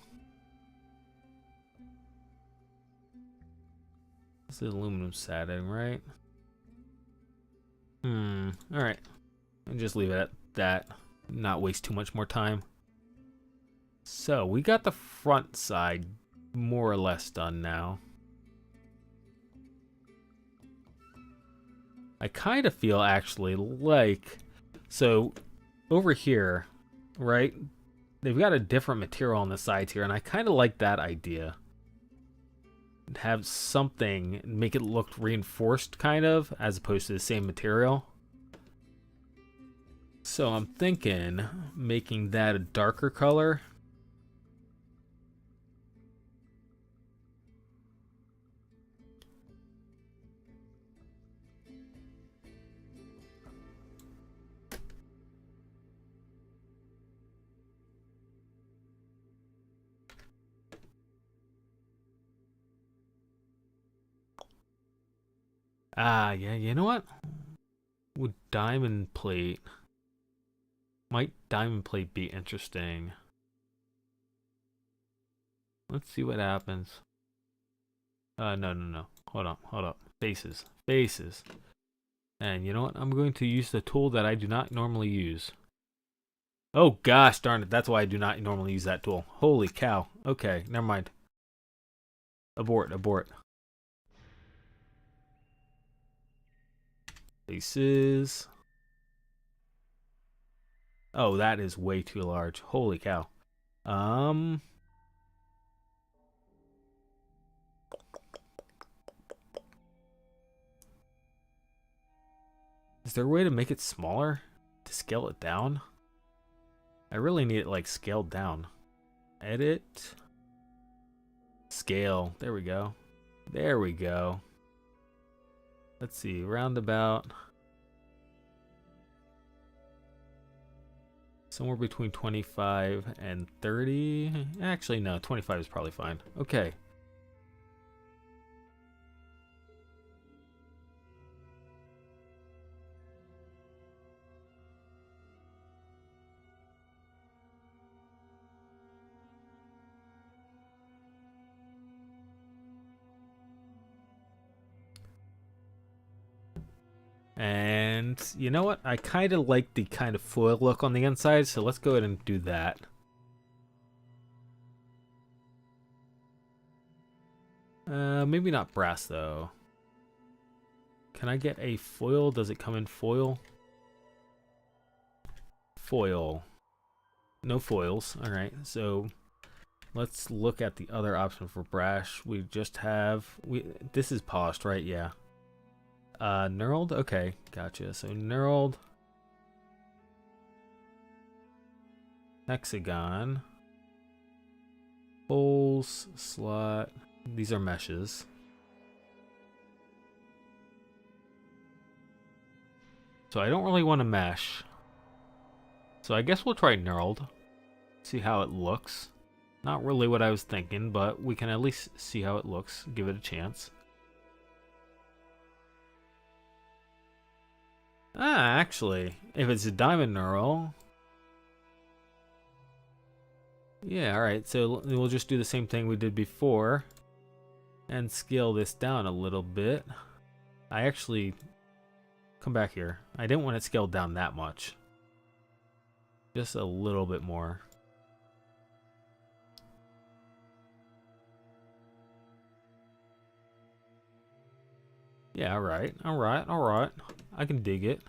This is aluminum satin, right? Alright. And just leave it at that. Not waste too much more time. So we got the front side more or less done now. I kind of feel actually like, so over here, right? They've got a different material on the sides here, and I kind of like that idea. Have something, make it look reinforced kind of, as opposed to the same material. So I'm thinking making that a darker color. Ah, yeah, you know what? Would diamond plate... Might diamond plate be interesting? Let's see what happens. No. Hold up. Faces. Faces. And you know what? I'm going to use the tool that I do not normally use. Oh gosh darn it, that's why I do not normally use that tool. Holy cow. Okay, never mind. Abort. Faces. Oh, that is way too large. Holy cow. Um... Is there a way to make it smaller? To scale it down? I really need it like scaled down. Edit. Scale. There we go. Let's see. Roundabout. Somewhere between 25 and 30. Actually, no. 25 is probably fine. Okay. And you know what? I kind of like the kind of foil look on the inside, so let's go ahead and do that. Maybe not brass though. Can I get a foil? Does it come in foil? Foil. No foils. Alright, so let's look at the other option for brass. We just have... This is polished, right? Yeah. Knurled? Okay, gotcha. So knurled. Hexagon. Holes. Slot. These are meshes. So I don't really want to mesh. So I guess we'll try knurled. See how it looks. Not really what I was thinking, but we can at least see how it looks. Give it a chance. Ah, actually, if it's a diamond knurl... Yeah, alright, so we'll just do the same thing we did before. And scale this down a little bit. I actually... Come back here. I didn't want it scaled down that much. Just a little bit more. Yeah, alright. I can dig it.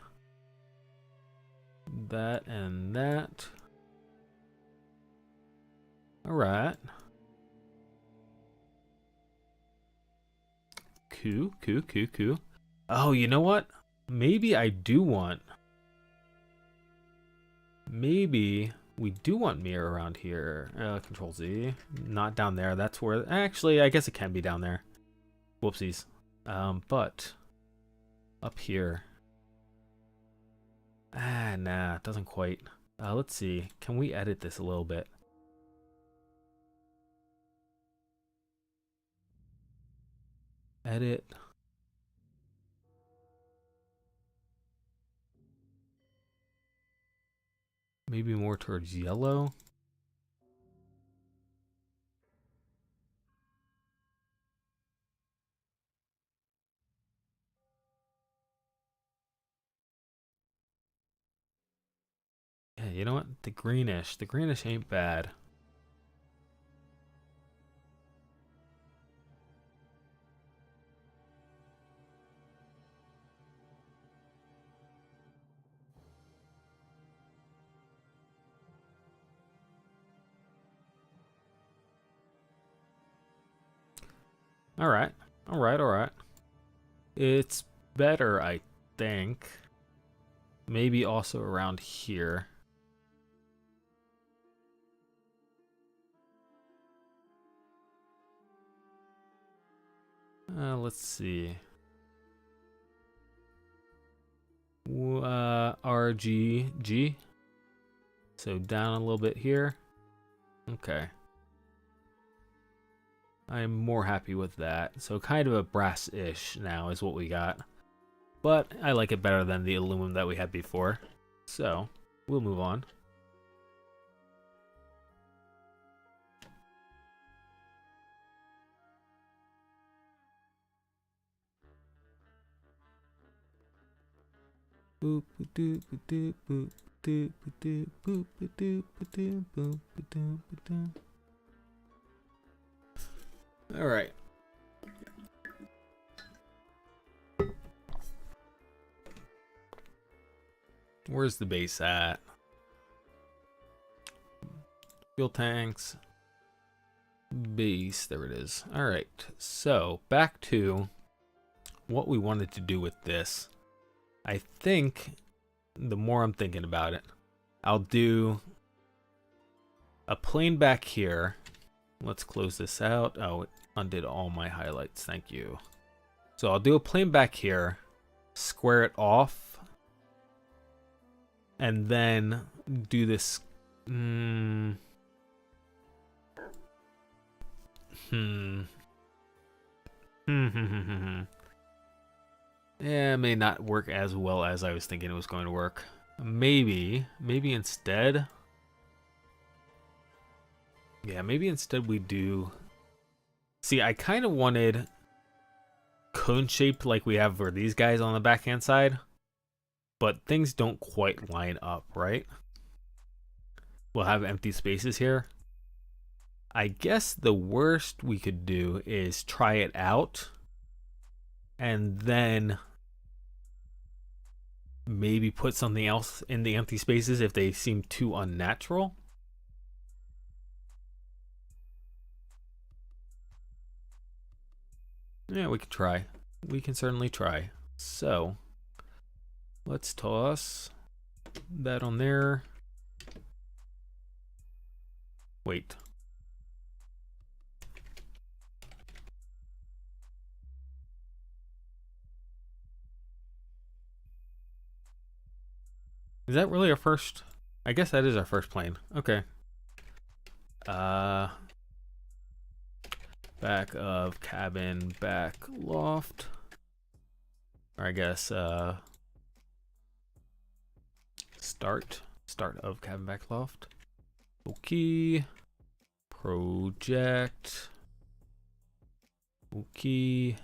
That and that. Alright. Cool. Oh, you know what? Maybe I do want... Maybe we do want mirror around here. Control Z. Not down there. That's where... Actually, I guess it can be down there. Whoopsies. But... Up here. Ah, nah. It doesn't quite. Let's see. Can we edit this a little bit? Edit. Maybe more towards yellow. Yeah, you know what? The greenish ain't bad. Alright. Alright. It's better, I think. Maybe also around here. Let's see. RGG. So down a little bit here. Okay. I'm more happy with that. So kind of a brass-ish now is what we got. But I like it better than the aluminum that we had before. So, we'll move on. Boop doop doop boop doop doop boop doop doop boop doop. All right. Where's the base at? Fuel tanks. Base, there it is. All right. So, back to what we wanted to do with this. I think the more I'm thinking about it, I'll do a plane back here. Let's close this out. Oh, it undid all my highlights. Thank you. So I'll do a plane back here, square it off, and then do this. Yeah, it may not work as well as I was thinking it was going to work. Maybe instead. Yeah, maybe instead we do. See, I kind of wanted cone shaped like we have for these guys on the backhand side, but things don't quite line up, right? We'll have empty spaces here. I guess the worst we could do is try it out and then maybe put something else in the empty spaces if they seem too unnatural. Yeah, we can try. We can certainly try. So, let's toss that on there. Wait. Is that really our first? I guess that is our first plane. Okay. Back of cabin, back loft. Or I guess start of cabin, back loft. Okay. Project. Okay.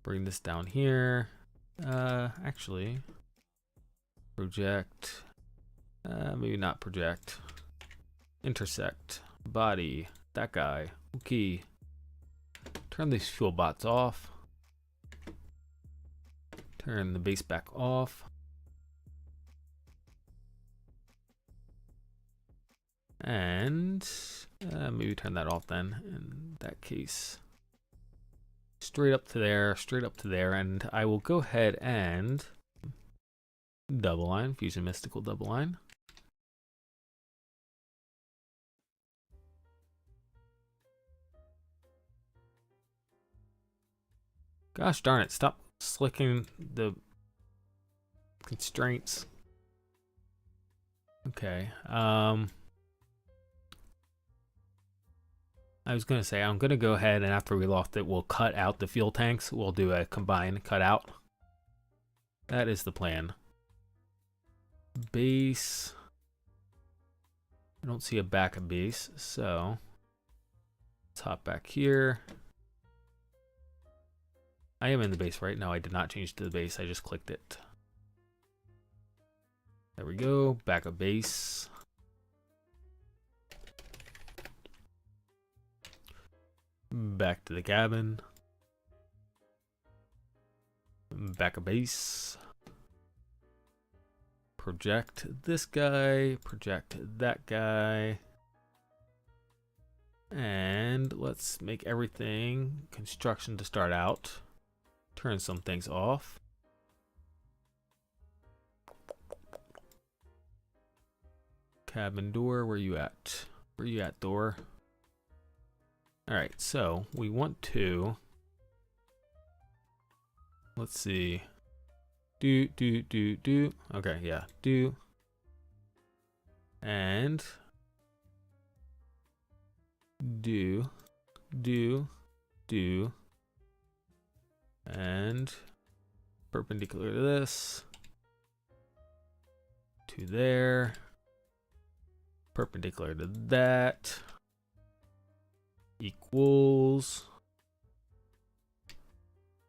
Bring this down here. Actually, project. Maybe not project. Intersect. Body. That guy. Okay. Turn these fuel bots off. Turn the base back off. And maybe turn that off then. In that case, straight up to there, and I will go ahead and double line, Fusion Mystical double line. Gosh darn it, stop slicking the constraints. Okay, I was gonna say I'm gonna go ahead and after we loft it, we'll cut out the fuel tanks. We'll do a combined cutout. That is the plan. Base. I don't see a back of base, so let's hop back here. I am in the base right now. I did not change to the base. I just clicked it. There we go. Back of base. Back to the cabin. Back of base. Project this guy. Project that guy. And let's make everything construction to start out. Turn some things off. Cabin door, where you at? Where you at, door? Alright, so we want to, let's see, do. Okay, yeah, do. And do. And perpendicular to this. To there. Perpendicular to that. Equals.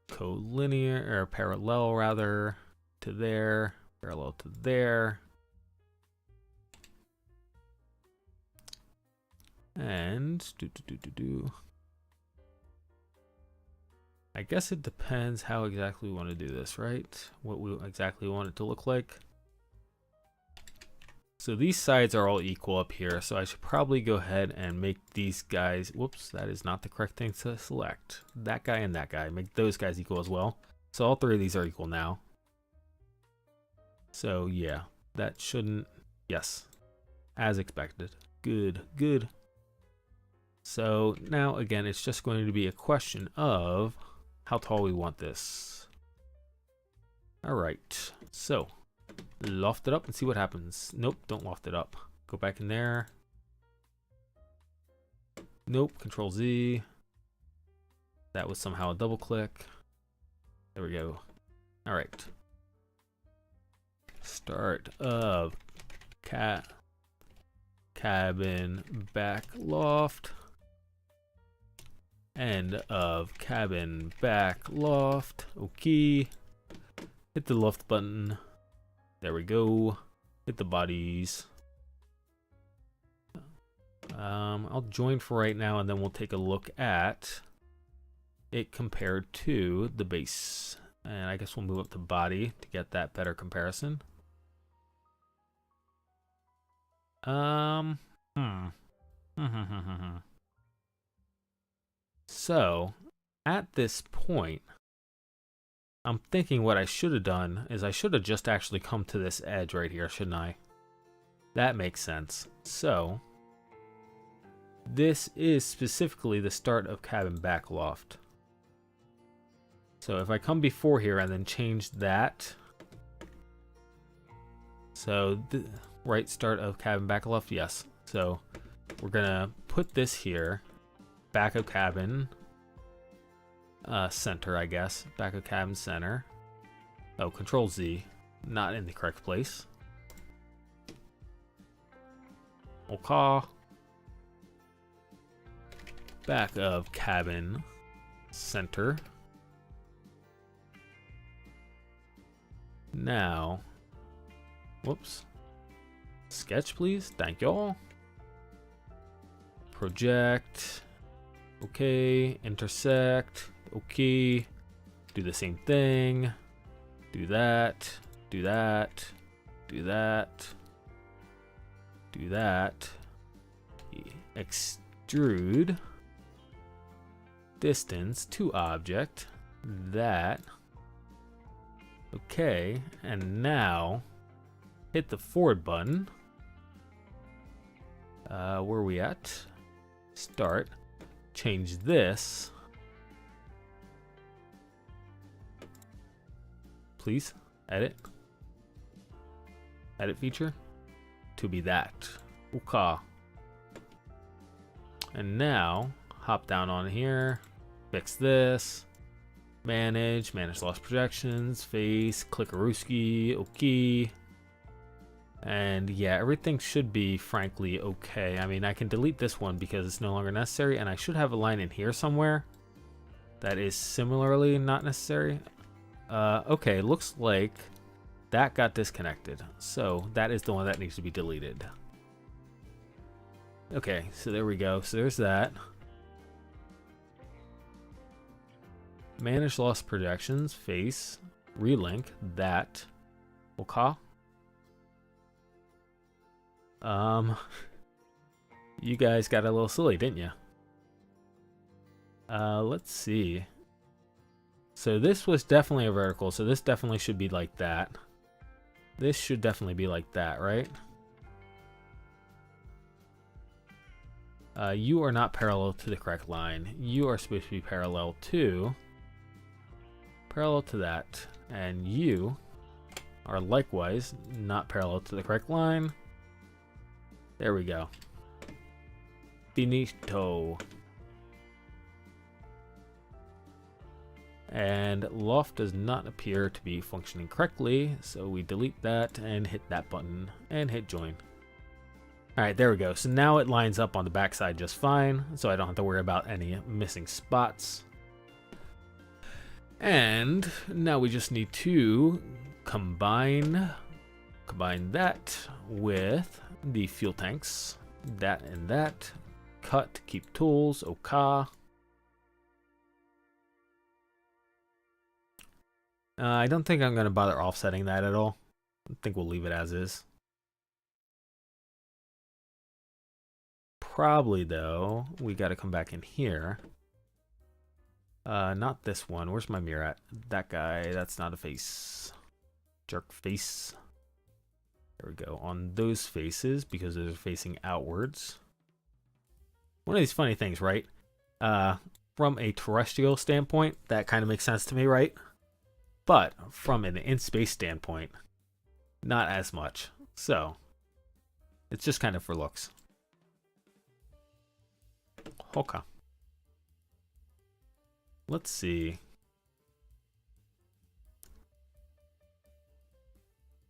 Collinear, or parallel rather, to there. Parallel to there. And I guess it depends how exactly we want to do this, right? What we exactly want it to look like. So these sides are all equal up here, so I should probably go ahead and make these guys, whoops, that is not the correct thing to select. That guy and that guy, make those guys equal as well. So all three of these are equal now. So yeah, that shouldn't, yes, as expected. Good. So now again, it's just going to be a question of how tall we want this. All right, so loft it up and see what happens. Nope, don't loft it up. Go back in there. Nope, Control Z. That was somehow a double click. There we go. All right. Start of cabin back loft. End of cabin back loft. Okay. Hit the loft button. There we go. Hit the bodies. I'll join for right now, and then we'll take a look at it compared to the base. And I guess we'll move up the body to get that better comparison. So, at this point, I'm thinking what I should have done is I should have just actually come to this edge right here, shouldn't I? That makes sense. So, this is specifically the start of cabin back loft. So if I come before here and then change that. So, right, start of cabin back loft, yes. So, we're gonna put this here. Back of cabin center, I guess. Back of cabin center. Oh, Control Z. Not in the correct place. Okay. Back of cabin center. Now, whoops. Sketch, please. Thank y'all. Project. Okay. Intersect. Okay. Do the same thing. Do that. Do that. Do that. Do that. Extrude. Distance to object. That. Okay. And now hit the forward button. Where are we at? Start. Change this. Please. Edit. Edit feature. To be that. Okay. And now, hop down on here. Fix this. Manage lost projections. Face. Clickarooski. Okay. And yeah, everything should be frankly okay. I mean, I can delete this one because it's no longer necessary, and I should have a line in here somewhere that is similarly not necessary. Okay, looks like that got disconnected. So that is the one that needs to be deleted. Okay, so there we go. So there's that. Manage lost projections, face, relink, that. Okay. You guys got a little silly, didn't you? Let's see. So this was definitely a vertical, so this definitely should be like that. This should definitely be like that, right? You are not parallel to the correct line. You are supposed to be parallel to that. And you are likewise not parallel to the correct line. There we go. Finito. And loft does not appear to be functioning correctly, so we delete that and hit that button and hit join. Alright, there we go. So now it lines up on the backside just fine, so I don't have to worry about any missing spots. And now we just need to combine that with the fuel tanks. That and that. Cut, keep tools, okay. I don't think I'm going to bother offsetting that at all. I think we'll leave it as is. Probably, though, we got to come back in here. Not this one. Where's my mirror at? That guy. That's not a face. Jerk face. There we go. On those faces, because they're facing outwards. One of these funny things, right? From a terrestrial standpoint, that kind of makes sense to me, right? But from an in-space standpoint, not as much. So, it's just kind of for looks. Okay. Let's see.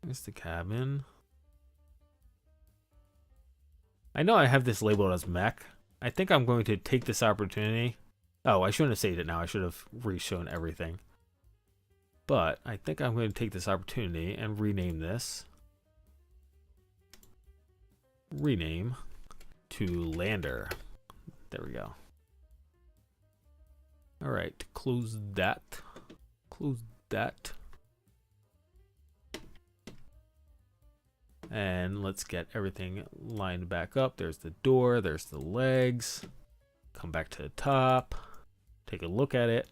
Here's the cabin. I know I have this labeled as mech. I think I'm going to take this opportunity. Oh, I shouldn't have saved it now. I should have re-shown everything. But I think I'm going to take this opportunity and rename this. Rename to Lander. There we go. Alright, close that. Close that. And let's get everything lined back up. There's the door, there's the legs. Come back to the top. Take a look at it.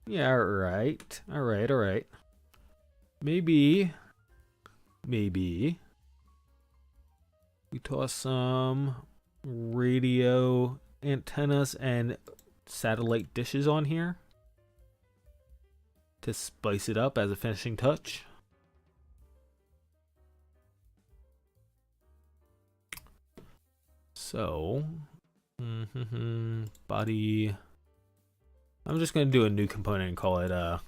Yeah, alright. Alright. Maybe we toss some radio antennas and satellite dishes on here to spice it up as a finishing touch. So, body. I'm just going to do a new component and call it, I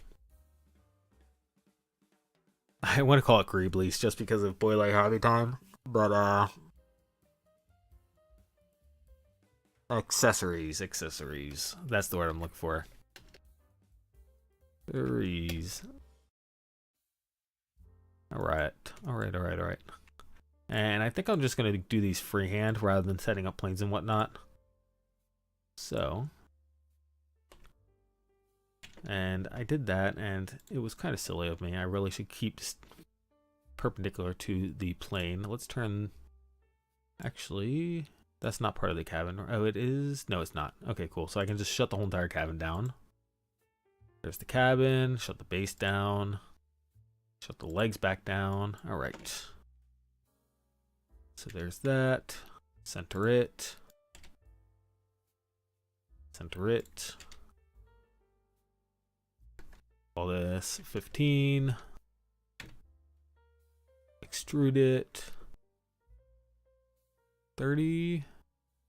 want to call it Greeblies just because of Boiler Hobby Time, but, accessories. That's the word I'm looking for. Accessories. Alright. And I think I'm just going to do these freehand rather than setting up planes and whatnot. So. And I did that, and it was kind of silly of me. I really should keep perpendicular to the plane. Let's turn... Actually, that's not part of the cabin. Oh, it is? No, it's not. Okay, cool. So I can just shut the whole entire cabin down. There's the cabin. Shut the base down. Shut the legs back down. All right. So there's that. Center it. Center it. All this 15. Extrude it. 30.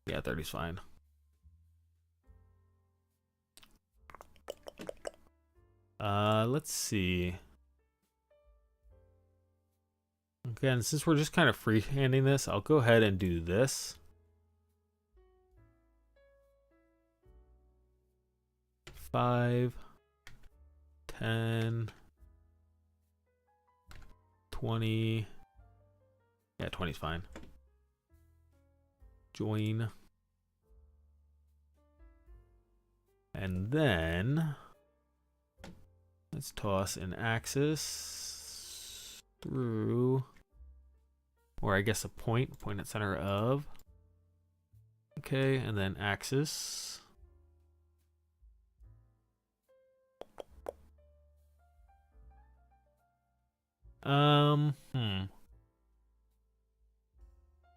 Yeah, 30 is fine. Let's see. Again, since we're just kind of freehanding this, I'll go ahead and do this. 5, 10, 20. Yeah, 20 is fine. join. And then let's toss an axis through, or I guess a point at center of. Okay, and then axis. I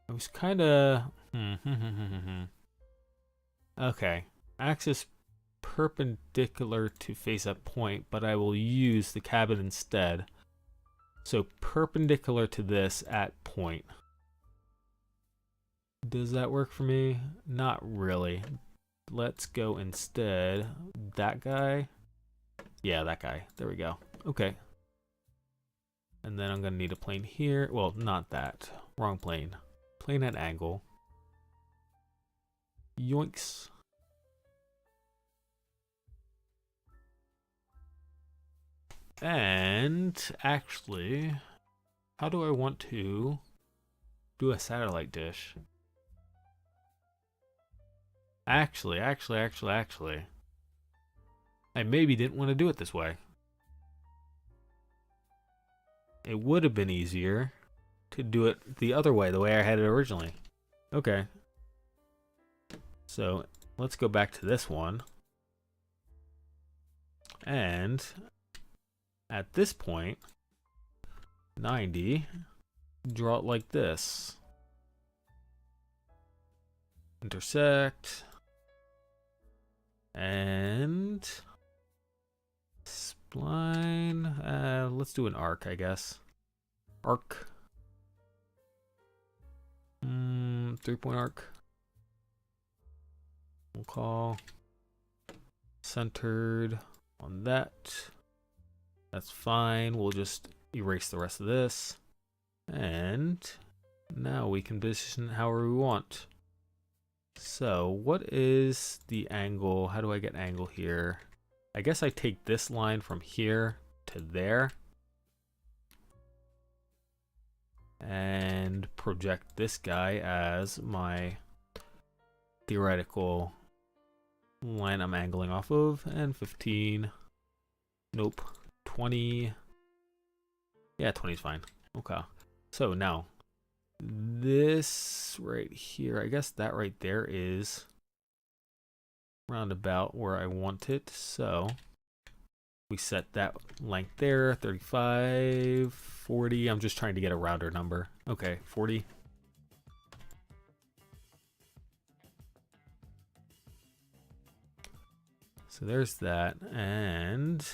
was kind of okay, axis perpendicular to face at point, but I will use the cabin instead. So perpendicular to this at point. Does that work for me? Not really. Let's go instead that guy. Yeah, that guy. There we go. Okay. And then I'm gonna need a plane here. Well, not that. Wrong plane. Plane at angle. Yoinks. And actually, how do I want to do a satellite dish? Actually, I maybe didn't want to do it this way. It would have been easier to do it the other way, the way I had it originally. Okay. So let's go back to this one. And at this point, 90, draw it like this. Intersect. And spline. Let's do an arc, I guess. Arc. 3-point arc. We'll call centered on that. That's fine. We'll just erase the rest of this. And now we can position however we want. So what is the angle? How do I get angle here? I guess I take this line from here to there and project this guy as my theoretical line I'm angling off of. And 15. Nope. 20. Yeah, 20 is fine. Okay. So now this right here, I guess that right there is roundabout where I want it. So we set that length there, 35, 40. I'm just trying to get a rounder number. Okay, 40. So there's that. And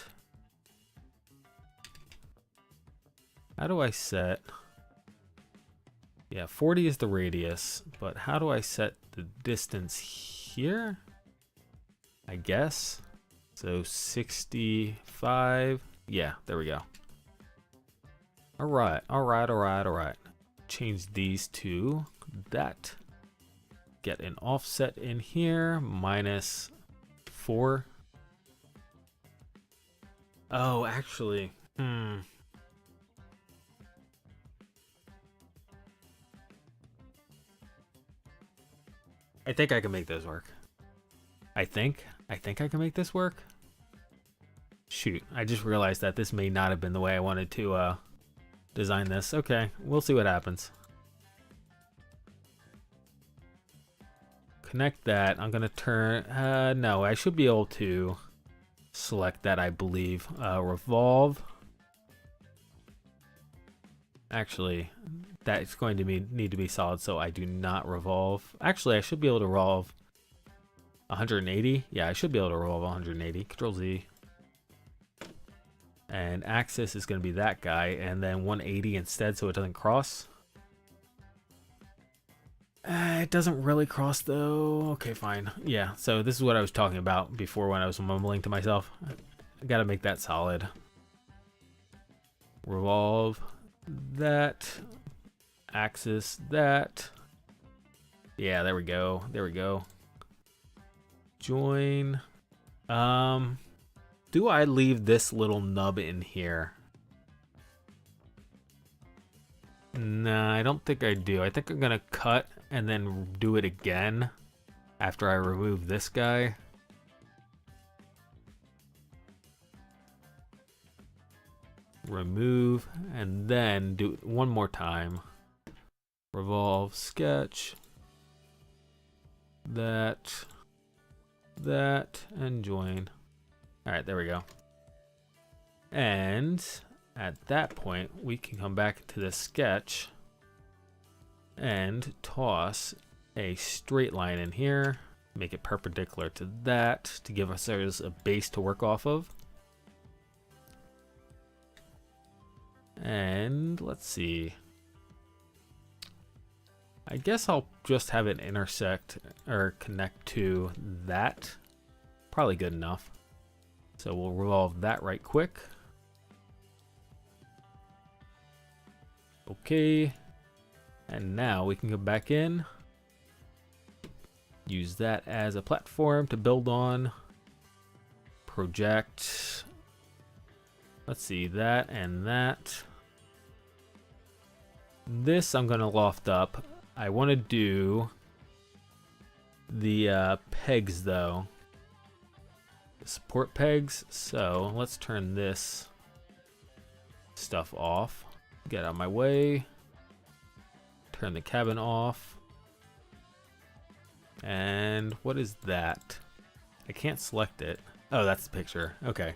how do I set? Yeah, 40 is the radius, but how do I set the distance here? I guess. So 65. Yeah, there we go. All right. Change these to that. Get an offset in here, -4. Oh, actually, I think I can make this work. I think I can make this work. Shoot, I just realized that this may not have been the way I wanted to design this. Okay, we'll see what happens. Connect that. I'm gonna turn, no, I should be able to select that, I believe. Revolve. Actually, that's going to need to be solid, so I do not revolve. Actually, I should be able to revolve 180. Yeah, I should be able to revolve 180. Control Z. And axis is going to be that guy, and then 180 instead so it doesn't cross. It doesn't really cross though. Okay, fine. Yeah, so this is what I was talking about before when I was mumbling to myself. I gotta make that solid. Revolve that. Axis that. Yeah, there we go. There we go. Join. Do I leave this little nub in here? Nah, I don't think I do. I think I'm gonna cut and then do it again after I remove this guy. Remove, and then do it one more time. Revolve, sketch, that, and join. All right, there we go. And at that point, we can come back to the sketch and toss a straight line in here, make it perpendicular to that to give us a base to work off of. And let's see. I guess I'll just have it intersect or connect to that. Probably good enough. So we'll revolve that right quick. Okay. And now we can go back in. Use that as a platform to build on. Project. Let's see, that and that. This I'm going to loft up. I want to do the pegs though. The support pegs. So let's turn this stuff off. Get out of my way. Turn the cabin off. And what is that? I can't select it. Oh, that's the picture. Okay.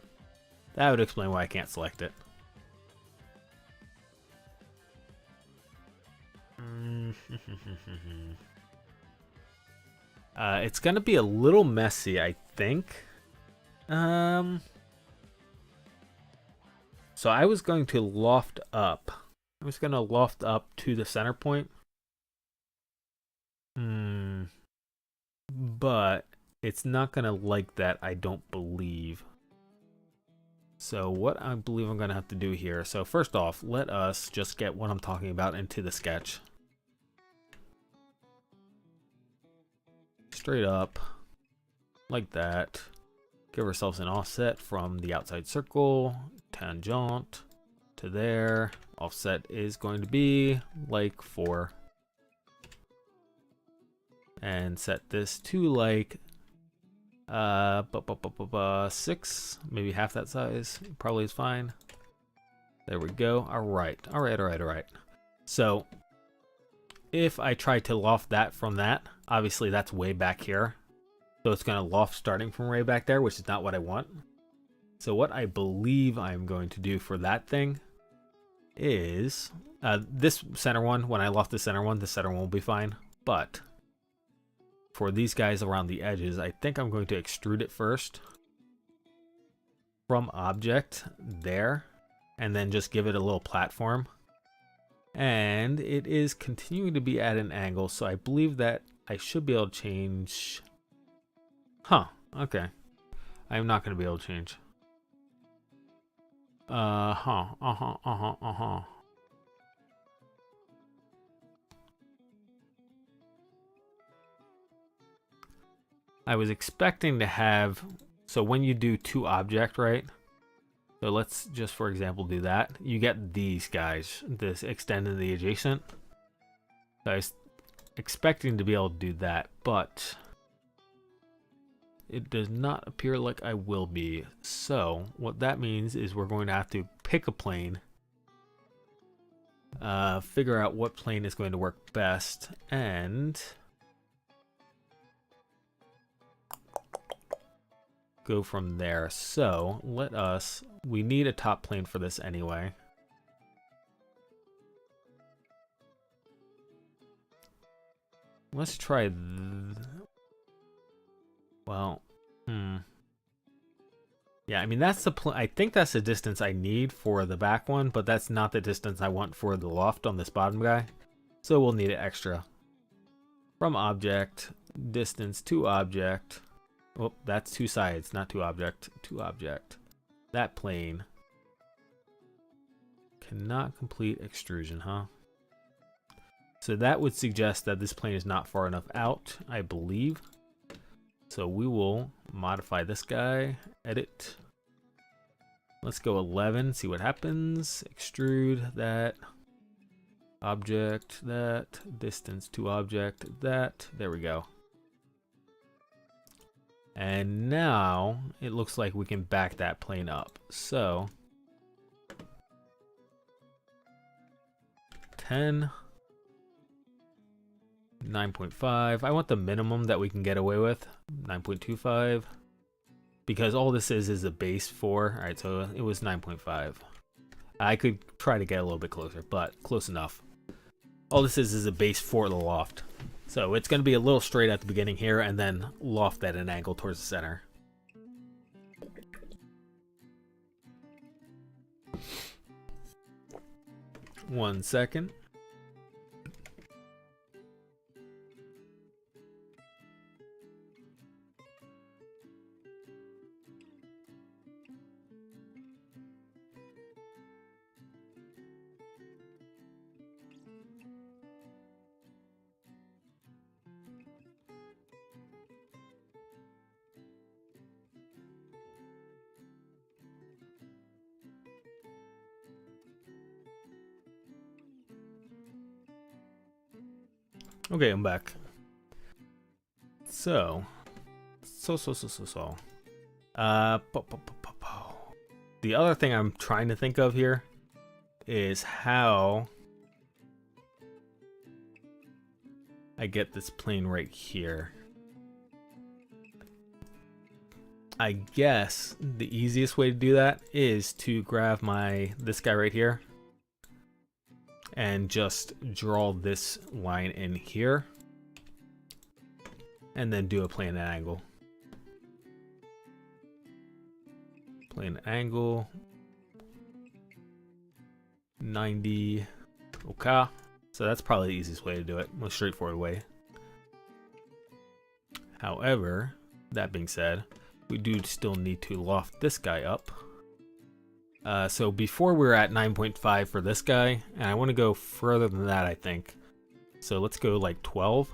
That would explain why I can't select it. It's gonna be a little messy, I think. So I was going to loft up. I was gonna loft up to the center point. But it's not gonna like that, I don't believe. So what I believe I'm gonna have to do here. So first off, let us just get what I'm talking about into the sketch. Straight up, like that. Give ourselves an offset from the outside circle, tangent to there. Offset is going to be like 4. And set this to like 6, maybe half that size. Probably is fine. There we go. All right. So if I try to loft that from that, obviously that's way back here. So it's going to loft starting from way back there, which is not what I want. So what I believe I'm going to do for that thing is this center one. When I loft the center one will be fine. But for these guys around the edges, I think I'm going to extrude it first from object there, and then just give it a little platform. And it is continuing to be at an angle, so I believe that I should be able to change. Okay. I'm not going to be able to change. I was expecting to have, so when you do to object, right? So let's just, for example, do that. You get these guys, this extend and the adjacent. So I was expecting to be able to do that, but it does not appear like I will be. So what that means is we're going to have to pick a plane, figure out what plane is going to work best, and go from there. So we need a top plane for this anyway. Let's try yeah, I mean that's I think that's the distance I need for the back one, but that's not the distance I want for the loft on this bottom guy. So we'll need it extra. From object, distance to object. Oh, that's 2 sides, not to object. To object. That plane cannot complete extrusion, huh? So that would suggest that this plane is not far enough out, I believe. So we will modify this guy, edit. Let's go 11, see what happens. Extrude that. Object that, distance to object that. There we go. And now it looks like we can back that plane up. So 10, 9.5. I want the minimum that we can get away with, 9.25. Because all this is a base 4. All right, so it was 9.5. I could try to get a little bit closer, but close enough. All this is a base for the loft. So it's going to be a little straight at the beginning here, and then loft at an angle towards the center. One second. Okay, I'm back. So. The other thing I'm trying to think of here is how I get this plane right here. I guess the easiest way to do that is to grab this guy right here and just draw this line in here and then do a plane at angle. Plane at angle 90. Okay, so that's probably the easiest way to do it, most straightforward way. However, that being said, we do still need to loft this guy up. So before we're at 9.5 for this guy, and I want to go further than that, I think. So let's go like 12.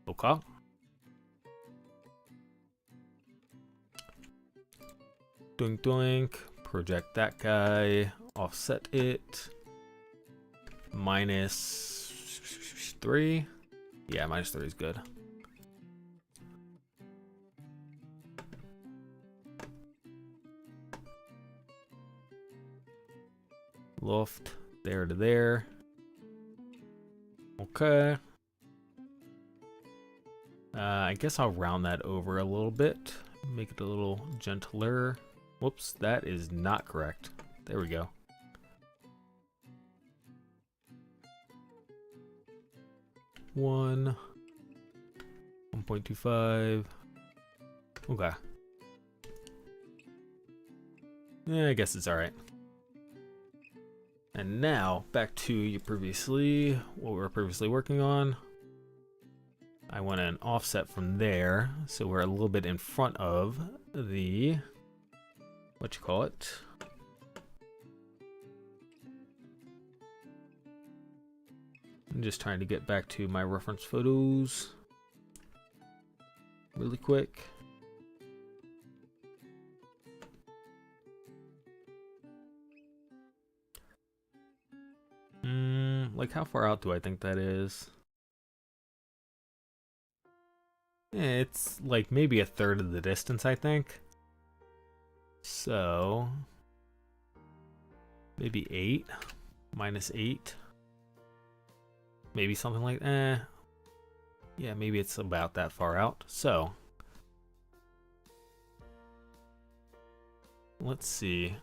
Okay. Doink doink. Project that guy. Offset it. -3. Yeah, -3 is good. Loft there to there. Okay. I guess I'll round that over a little bit. Make it a little gentler. Whoops, that is not correct. There we go. One. 1.25. Okay. Yeah, I guess it's alright. And now, back to what we were previously working on. I want an offset from there, so we're a little bit in front of the, I'm just trying to get back to my reference photos really quick. Like how far out do I think that is? It's like maybe a third of the distance, I think. So maybe 8 -8. Maybe something like yeah, maybe it's about that far out. So let's see.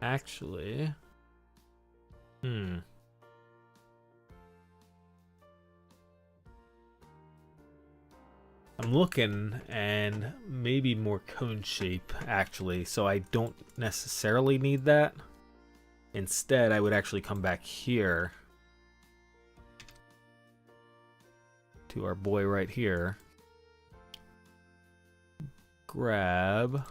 Actually, I'm looking, and maybe more cone shape actually, so I don't necessarily need that. Instead, I would actually come back here to our boy right here. Grab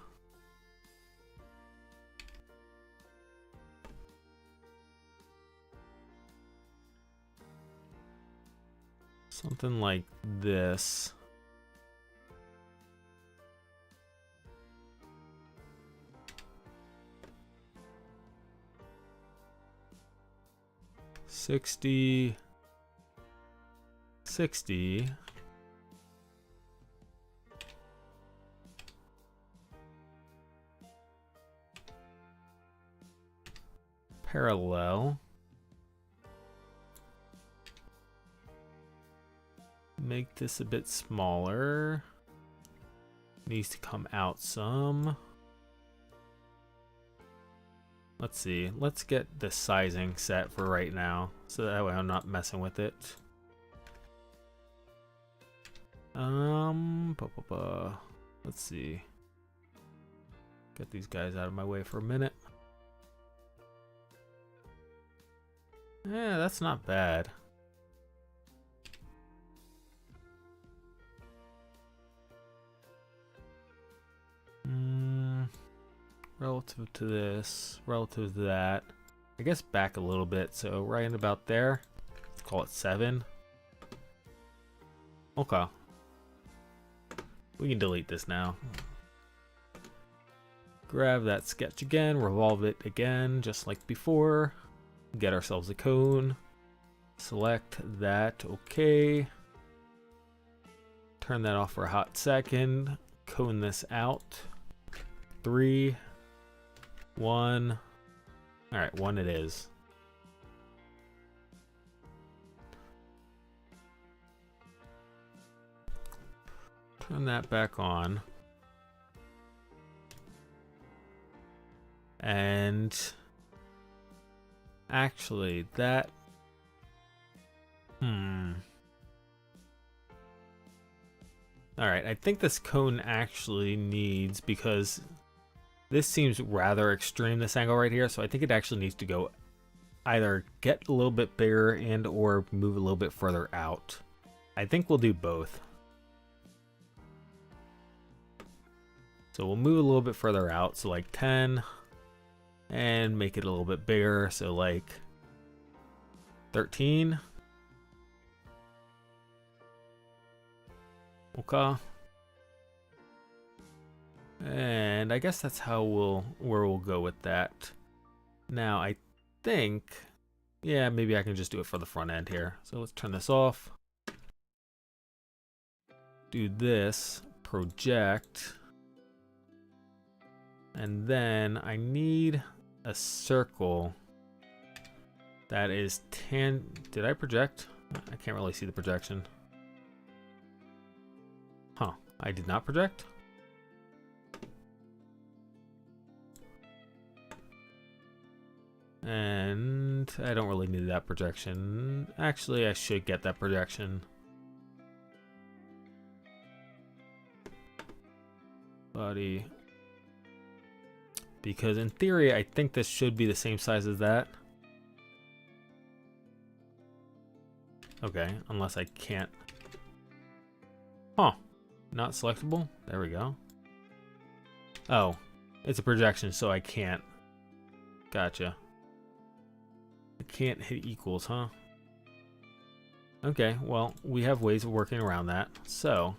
something like this. 60, 60. Parallel. Make this a bit smaller. Needs to come out some. Let's see. Let's get the sizing set for right now, so that way I'm not messing with it. Let's see. Get these guys out of my way for a minute. Yeah, that's not bad. Relative to this, relative to that, I guess back a little bit, so right in about there. Let's call it 7. Okay. We can delete this now. Grab that sketch again, revolve it again, just like before. Get ourselves a cone. Select that, okay. Turn that off for a hot second. Cone this out. 3, 1. All right, 1 it is. Turn that back on. And actually, that... Alright, I think this cone actually needs, because this seems rather extreme, this angle right here, so I think it actually needs to go either get a little bit bigger and or move a little bit further out. I think we'll do both. So we'll move a little bit further out, so like 10, and make it a little bit bigger, so like 13. Okay. And I guess that's how where we'll go with that. Now I think, yeah, maybe I can just do it for the front end here. So let's turn this off. Do this, project. And then I need a circle that is did I project? I can't really see the projection. Huh, I did not project? And I don't really need that projection. Actually, I should get that projection. Body. Because in theory, I think this should be the same size as that. Okay, unless I can't. Huh. Not selectable? There we go. Oh, it's a projection, so I can't. Gotcha. I can't hit equals, huh? Okay, well, we have ways of working around that. So,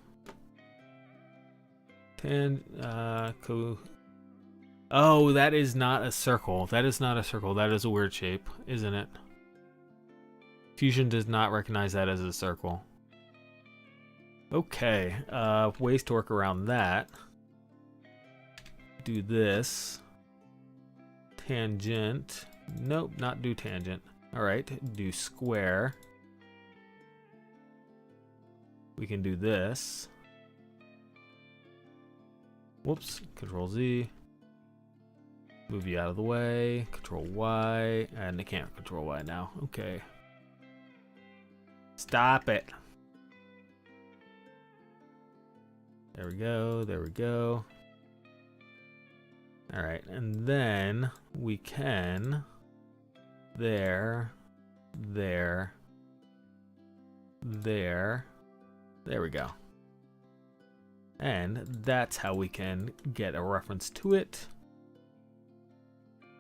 oh, that is not a circle. That is not a circle. That is a weird shape, isn't it? Fusion does not recognize that as a circle. Okay, ways to work around that. Do this. Tangent. Nope, not do tangent. Alright, do square. We can do this. Whoops, Control Z. Move you out of the way. Control Y. And I can't Control Y now. Okay. Stop it. There we go. There we go. All right. And then we can there. There we go. And that's how we can get a reference to it.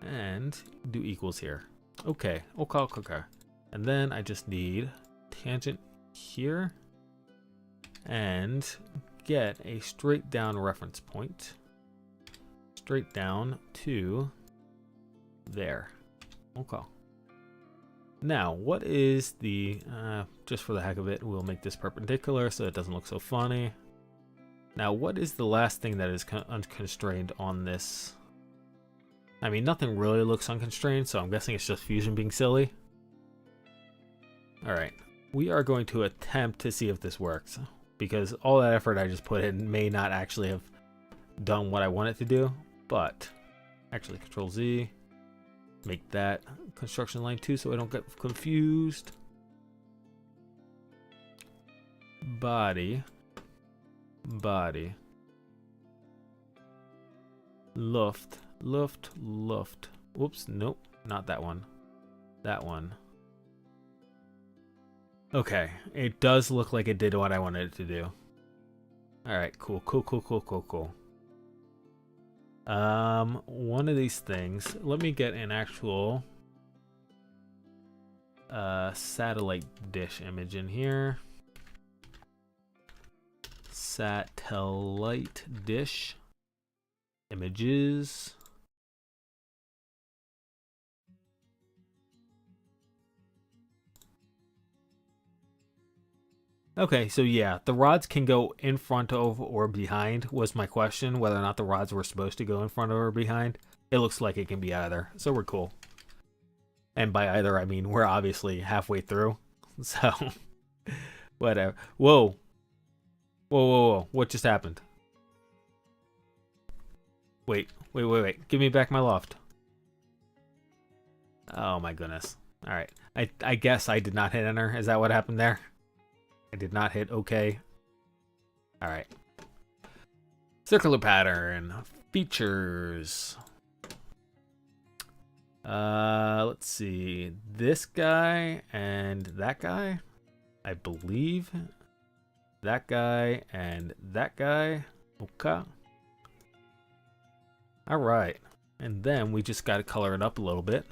And do equals here. Okay. Okay. And then I just need tangent here and get a straight down reference point. Straight down to there. Okay. Now, what is the, just for the heck of it, we'll make this perpendicular so it doesn't look so funny. Now, what is the last thing that is unconstrained on this? I mean, nothing really looks unconstrained, so I'm guessing it's just Fusion being silly. Alright, we are going to attempt to see if this works, because all that effort I just put in may not actually have done what I want it to do, but actually Control Z, make that construction line 2 so I don't get confused. Body, body, Luft, Luft, Luft. Whoops, nope, not that one. That one. Okay, it does look like it did what I wanted it to do. Alright, cool, cool, cool, cool, cool, cool. One of these things, let me get an actual satellite dish image in here. Satellite dish images. Okay, so yeah, the rods can go in front of or behind was my question, whether or not the rods were supposed to go in front of or behind. It looks like it can be either, so we're cool. And by either, I mean we're obviously halfway through, so whatever. Whoa. Whoa, whoa, whoa, what just happened? Wait, wait, wait, wait, give me back my loft. Oh my goodness. Alright, I guess I did not hit enter, is that what happened there? I did not hit OK. Alright. Circular pattern. Features. Let's see. This guy and that guy. I believe. That guy and that guy. Okay. Alright. And then we just got to color it up a little bit.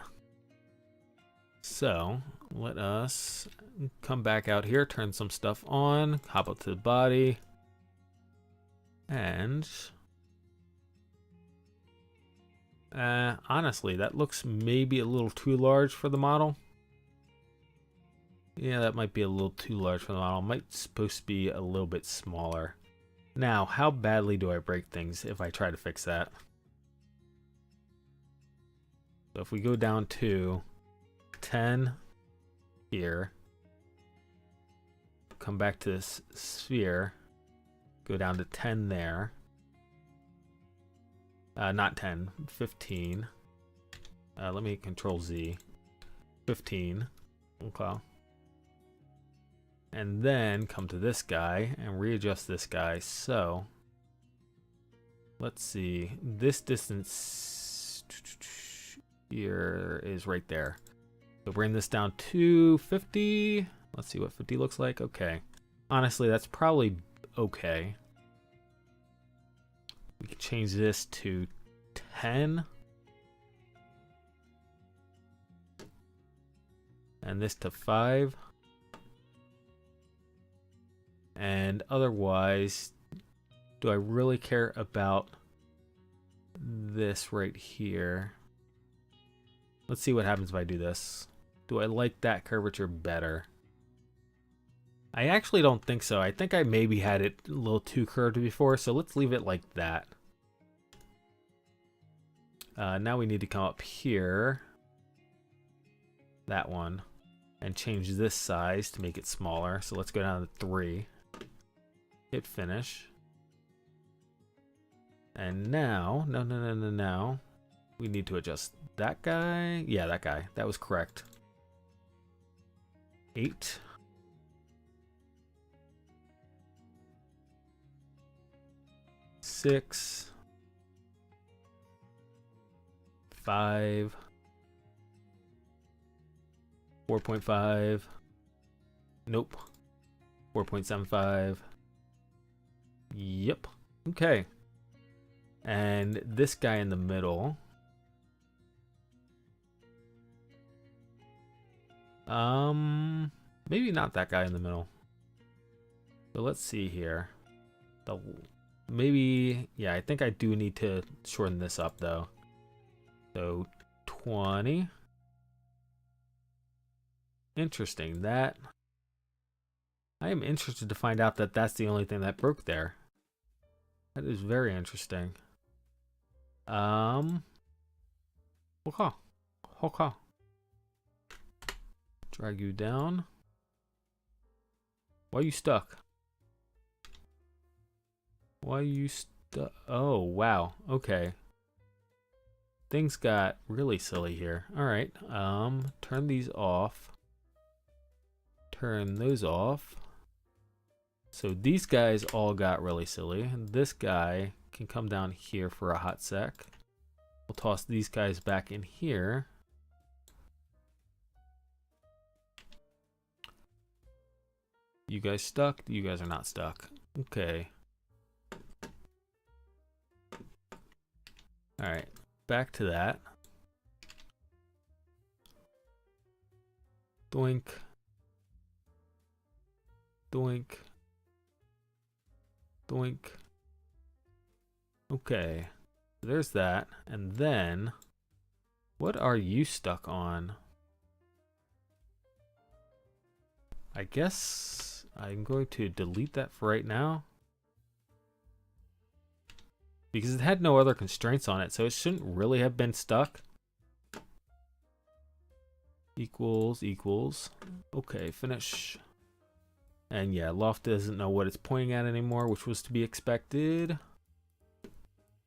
So, let us come back out here, turn some stuff on, hop up to the body, and honestly, that looks maybe a little too large for the model. Yeah, that might be a little too large for the model. Might supposed to be a little bit smaller. Now, how badly do I break things if I try to fix that? So if we go down to 10 here, come back to this sphere, go down to 10 there, not 10, 15, let me Control Z, 15, okay, and then come to this guy and readjust this guy. So let's see, this distance here is right there. So bring this down to 50. Let's see what 50 looks like. Okay. Honestly, that's probably okay. We can change this to 10. And this to 5. And otherwise, do I really care about this right here? Let's see what happens if I do this. Do I like that curvature better? I actually don't think so. I think I maybe had it a little too curved before, so let's leave it like that. Now we need to come up here, that one, and change this size to make it smaller. So let's go down to 3. Hit finish. And now, no. We need to adjust that guy. Yeah, that guy. That was correct. 8. 6. 5. 4.5. Nope. 4.75. Yep. Okay. And this guy in the middle. Maybe not that guy in the middle. So let's see here. Maybe, yeah, I think I do need to shorten this up though. So 20. Interesting. That I am interested to find out that that's the only thing that broke there. That is very interesting. Okay. Okay. Drag you down. Why are you stuck? Why are you stuck? Oh, wow. Okay. Things got really silly here. Alright. Turn these off. Turn those off. So these guys all got really silly. This guy can come down here for a hot sec. We'll toss these guys back in here. You guys stuck? You guys are not stuck. Okay. Alright, back to that. Doink. Doink. Doink. Okay, there's that. And then, what are you stuck on? I guess I'm going to delete that for right now, because it had no other constraints on it, so it shouldn't really have been stuck. Equals, equals. Okay, finish. And yeah, Loft doesn't know what it's pointing at anymore, which was to be expected.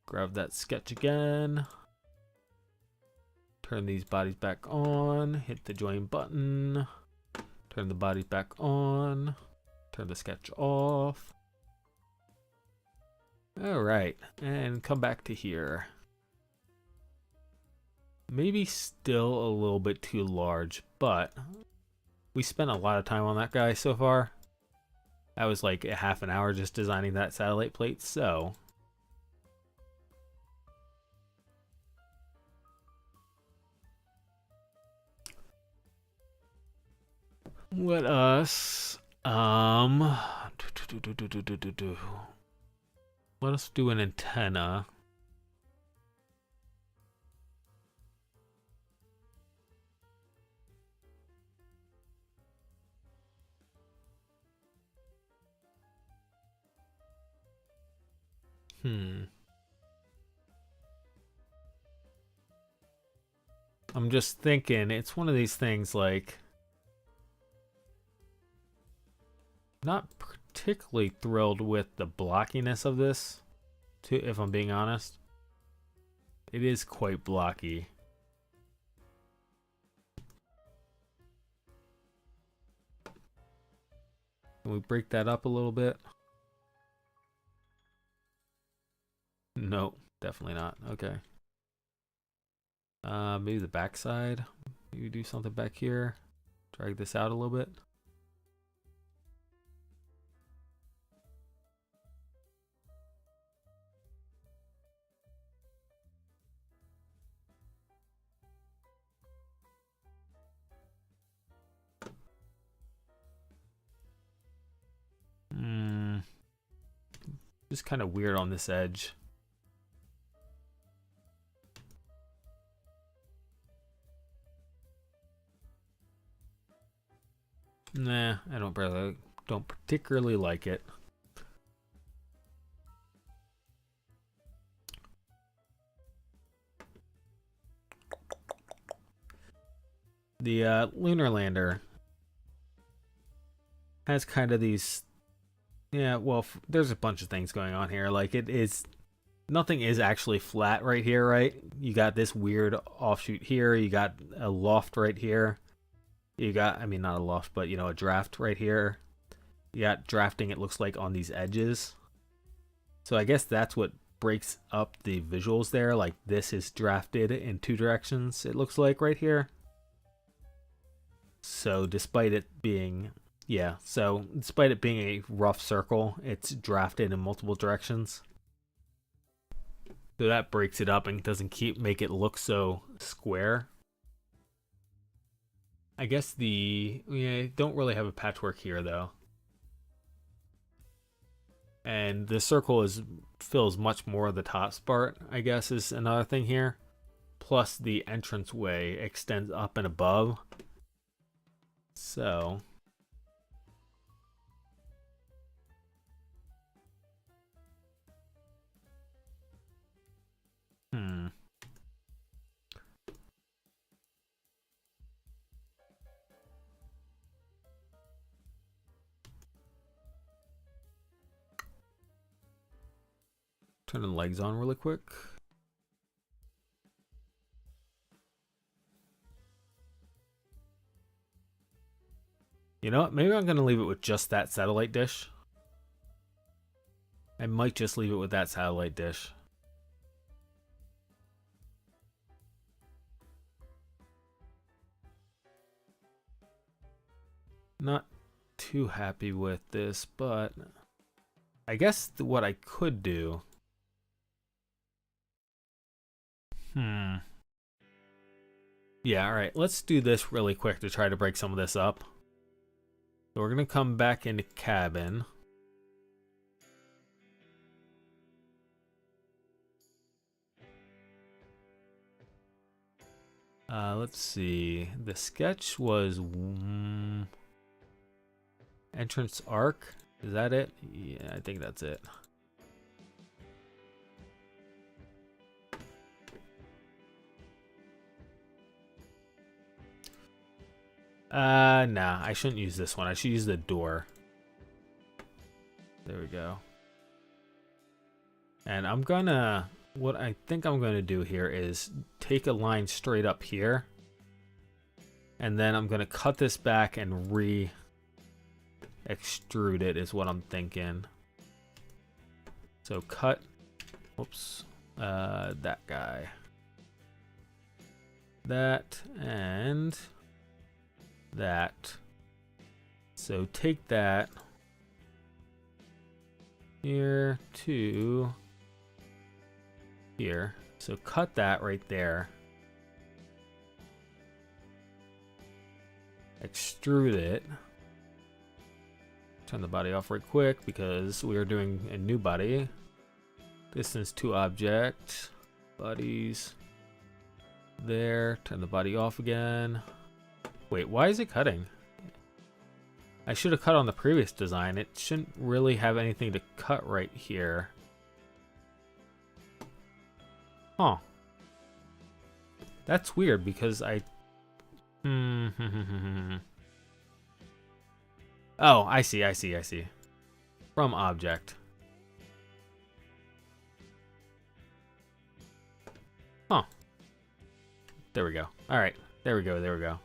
Grab that sketch again. Turn these bodies back on. Hit the join button. Turn the bodies back on. Turn the sketch off. Alright, and come back to here. Maybe still a little bit too large, but we spent a lot of time on that guy so far. That was like a half an hour just designing that satellite plate, so let us let us do an antenna. I'm just thinking, it's one of these things like, not particularly thrilled with the blockiness of this, if I'm being honest. It is quite blocky. Can we break that up a little bit? No, definitely not. Okay. Maybe the backside. Maybe do something back here. Drag this out a little bit. Just kind of weird on this edge. Nah, I don't particularly like it. The lunar lander has kind of these, yeah, well, there's a bunch of things going on here. Like, nothing is actually flat right here, right? You got this weird offshoot here. You got a loft right here. You got, I mean, not a loft, but, you know, a draft right here. You got drafting, it looks like, on these edges. So I guess that's what breaks up the visuals there. Like, this is drafted in two directions, it looks like, right here. So despite it being, despite it being a rough circle, it's drafted in multiple directions. So that breaks it up and doesn't make it look so square. I guess don't really have a patchwork here though. And the circle fills much more of the top part, I guess, is another thing here. Plus the entranceway extends up and above. So turn the legs on really quick. You know what? Maybe I'm going to leave it with just that satellite dish. I might just leave it with that satellite dish. Not too happy with this, but I guess what I could do... Yeah, alright. Let's do this really quick to try to break some of this up. So we're going to come back into cabin. Let's see. The sketch was entrance arc. Is that it? Yeah, I think that's it. Nah, I shouldn't use this one. I should use the door. There we go. And I'm gonna, what I think I'm gonna do here is take a line straight up here. And then I'm gonna cut this back and extrude it is what I'm thinking. So cut, whoops, that guy. That and that. So take that here to here. So cut that right there. Extrude it. Turn the body off right quick because we are doing a new body. Distance to object. Bodies. There. Turn the body off again. Wait, why is it cutting? I should have cut on the previous design. It shouldn't really have anything to cut right here. Huh. That's weird because I... Oh, I see. From object. Huh. There we go. Alright. There we go.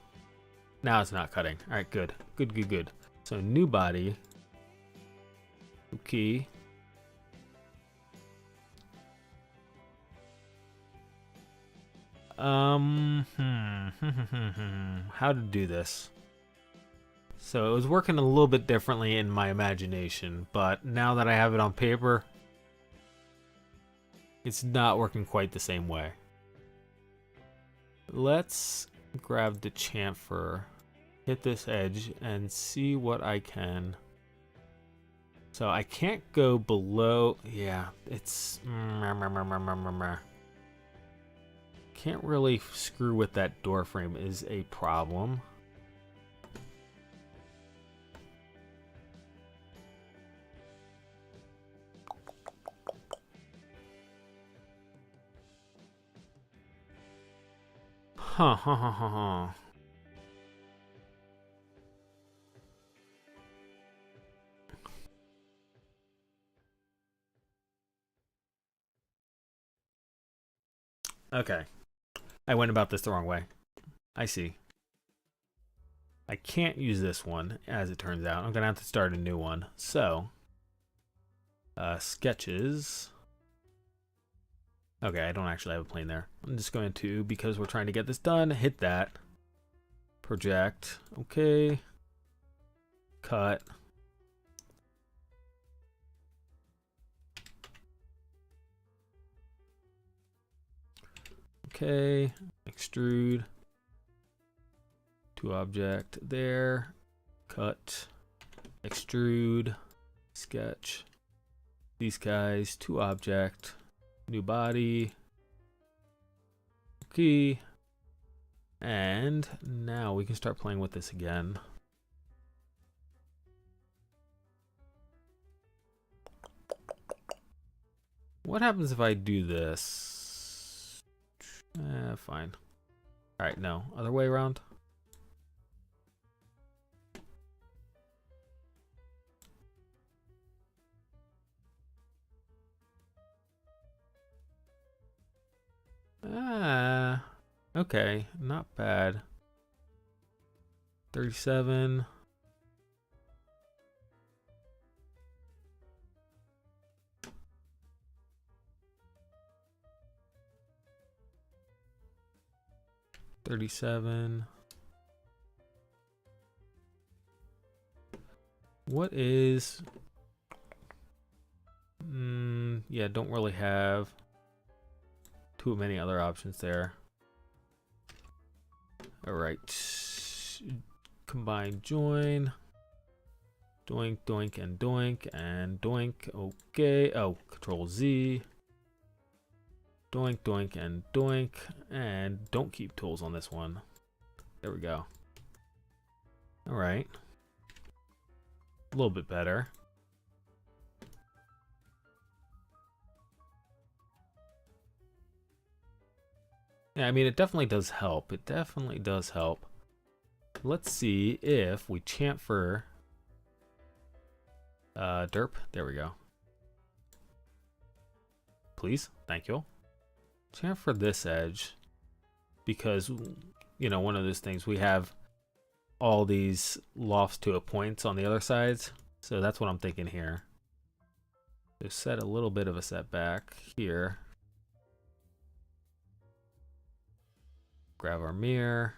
Now it's not cutting. Alright, good. Good. So new body. Okay. How to do this? So it was working a little bit differently in my imagination, but now that I have it on paper, it's not working quite the same way. Let's grab the chamfer, hit this edge, and see what I can. So I can't go below. Yeah, it's... Can't really screw with that door frame is a problem. Huh. Okay. I went about this the wrong way. I see. I can't use this one, as it turns out. I'm going to have to start a new one. So, sketches. Okay, I don't actually have a plane there. I'm just going to, because we're trying to get this done, hit that. Project. Okay. Cut. Okay, extrude to object there, cut, extrude, sketch, these guys to object, new body, okay, and now we can start playing with this again. What happens if I do this? Fine. Alright, no. Other way around? Okay. Not bad. 37. What is... yeah, don't really have too many other options there. Alright. Combine join. Doink, doink, and doink, and doink. Okay. Oh, Control Z. Doink, doink, and doink. And don't keep tools on this one. There we go. Alright. A little bit better. Yeah, I mean, it definitely does help. It definitely does help. Let's see if we chamfer derp. There we go. Please. Thank you. Chamfer this edge. Because, you know, one of those things, we have all these lofts to a point on the other sides. So that's what I'm thinking here. So set a little bit of a setback here. Grab our mirror.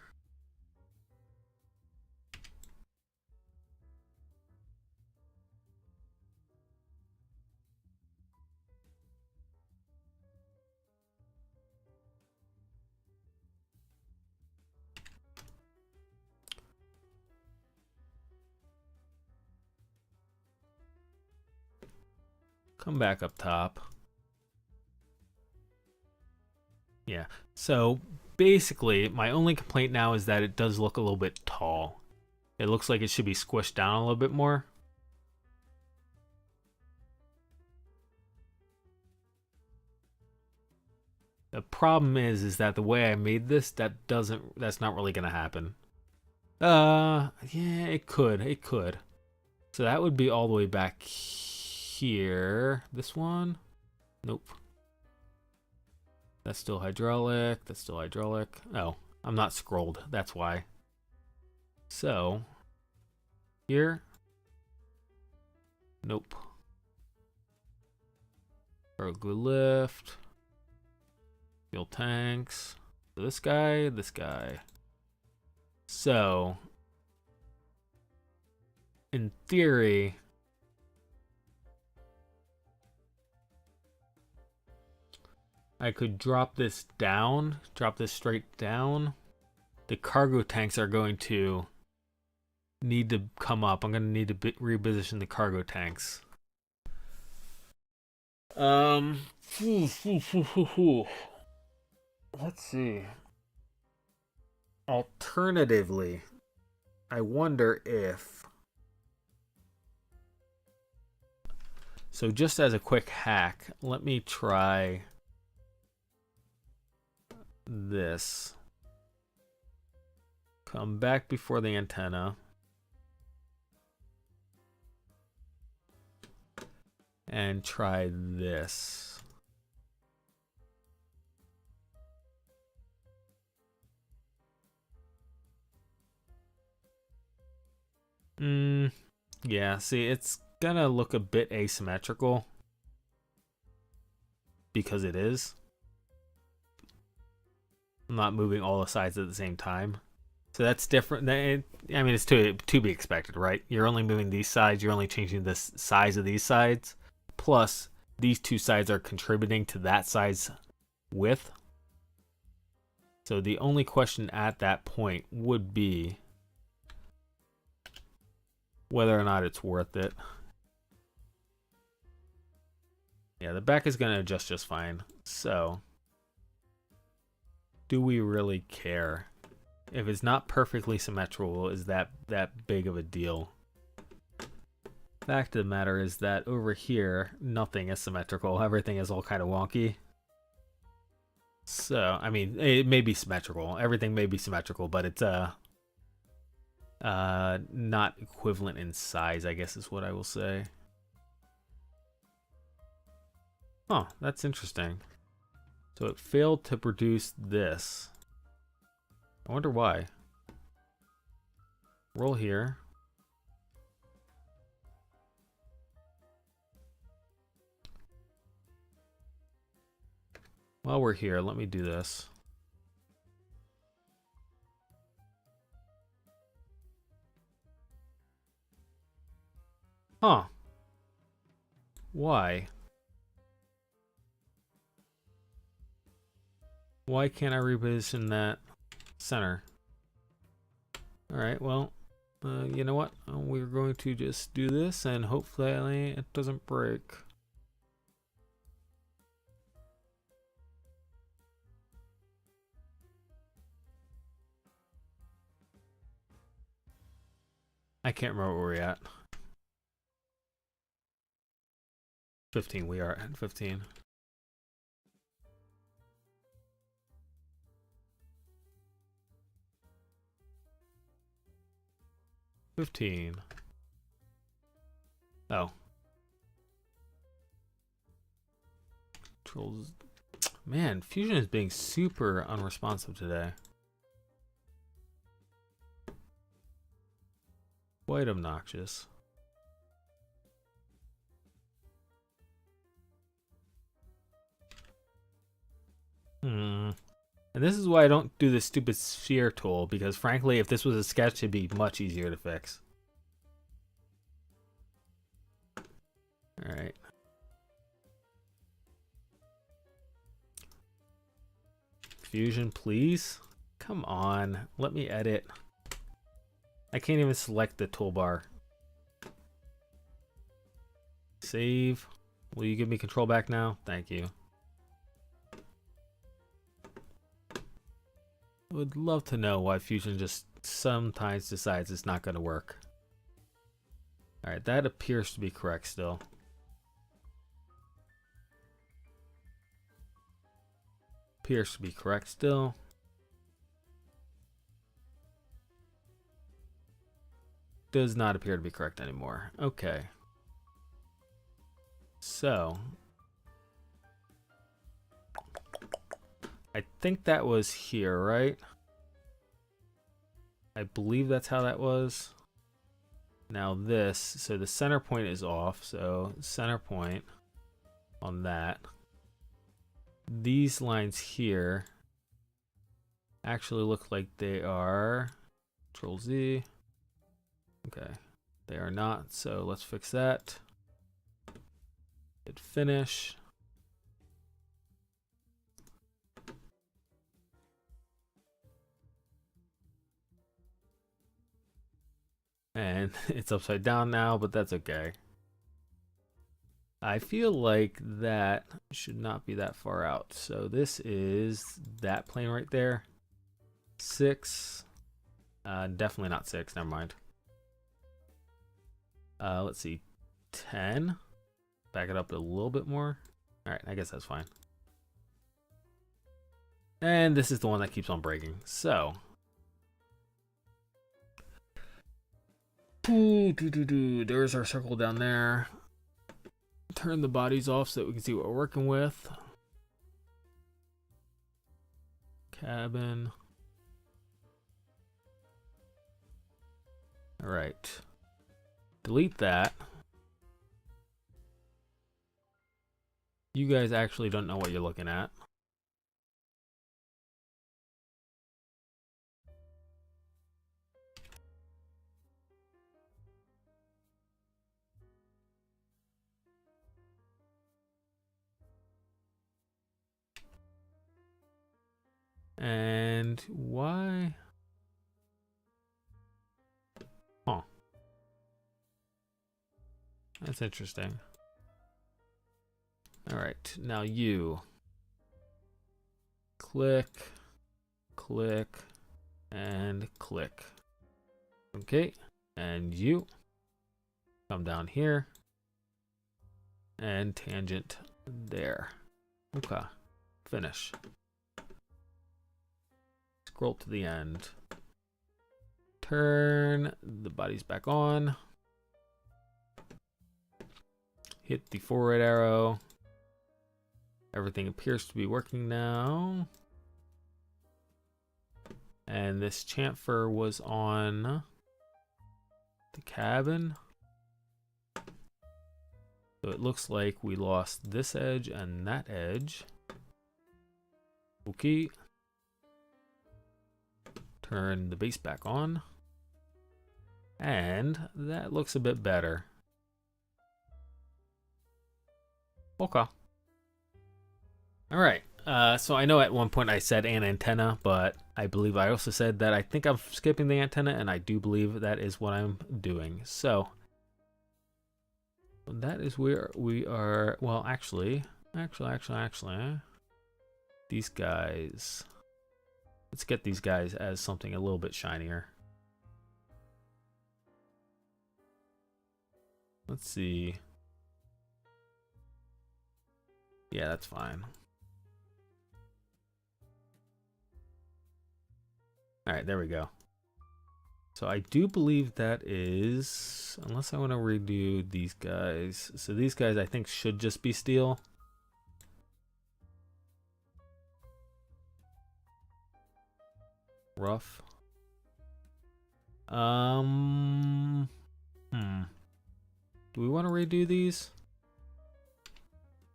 Come back up top. Yeah, so basically my only complaint now is that it does look a little bit tall. It looks like it should be squished down a little bit more. The problem is that the way I made this, that's not really gonna happen. Yeah, it could. So that would be all the way back here. This one? Nope. That's still hydraulic. That's still hydraulic. Oh, I'm not scrolled. That's why. So, here. Nope. Cargo lift. Fuel tanks. So this guy. So, in theory, I could drop this straight down. The cargo tanks are going to need to come up. I'm going to need to reposition the cargo tanks. Let's see. Alternatively, I wonder if... So just as a quick hack, let me try this. Come back before the antenna. And try this. Yeah, see, it's gonna look a bit asymmetrical. Because it is. I'm not moving all the sides at the same time. So that's different. I mean, it's to be expected, right? You're only moving these sides. You're only changing the size of these sides. Plus, these two sides are contributing to that side's width. So the only question at that point would be whether or not it's worth it. Yeah, the back is going to adjust just fine. So, do we really care? If it's not perfectly symmetrical, is that big of a deal? fact of the matter is that over here, nothing is symmetrical. Everything is all kind of wonky. So, I mean, it may be symmetrical. Everything may be symmetrical, but it's not equivalent in size, I guess is what I will say. Huh, that's interesting. So it failed to produce this. I wonder why. Roll here. While we're here, let me do this. Huh. Why? Why can't I reposition that center? Alright, well, you know what? We're going to just do this and hopefully it doesn't break. I can't remember where we're at. 15, we are at 15. Oh. Controls. Man, Fusion is being super unresponsive today. Quite obnoxious. And this is why I don't do the stupid sphere tool, because frankly, if this was a sketch, it'd be much easier to fix. Alright. Fusion, please. Come on, let me edit. I can't even select the toolbar. Save. Will you give me control back now? Thank you. I would love to know why Fusion just sometimes decides it's not going to work. Alright, that appears to be correct still. Appears to be correct still. Does not appear to be correct anymore. Okay. So I think that was here, right? I believe that's how that was. Now this, so the center point is off, so center point on that. These lines here actually look like they are Control Z. Okay, they are not, so let's fix that. Hit finish. And it's upside down now, but that's okay. I feel like that should not be that far out. So this is that plane right there. 6. Definitely not 6, never mind. Let's see, 10. Back it up a little bit more. Alright, I guess that's fine. And this is the one that keeps on breaking. So there's our circle down there. Turn the bodies off so that we can see what we're working with. Cabin. All right. Delete that. You guys actually don't know what you're looking at. And why? Huh. That's interesting. All right, now you click, click, and click. Okay, and you Come down here. And tangent there. Okay. Finish. Scroll to the end. Turn the bodies back on. Hit the forward arrow. Everything appears to be working now. And this chamfer was on the cabin. So it looks like we lost this edge and that edge. Okay. Turn the base back on. And that looks a bit better. Okay. Alright. So I know at one point I said an antenna, but I believe I also said that I think I'm skipping the antenna, and I do believe that is what I'm doing. So that is where we are. Well, actually, these guys. Let's get these guys as something a little bit shinier. Let's see. Yeah, that's fine. Alright, there we go. So I do believe that is, unless I want to redo these guys. So these guys I think should just be steel. Rough. Do we want to redo these?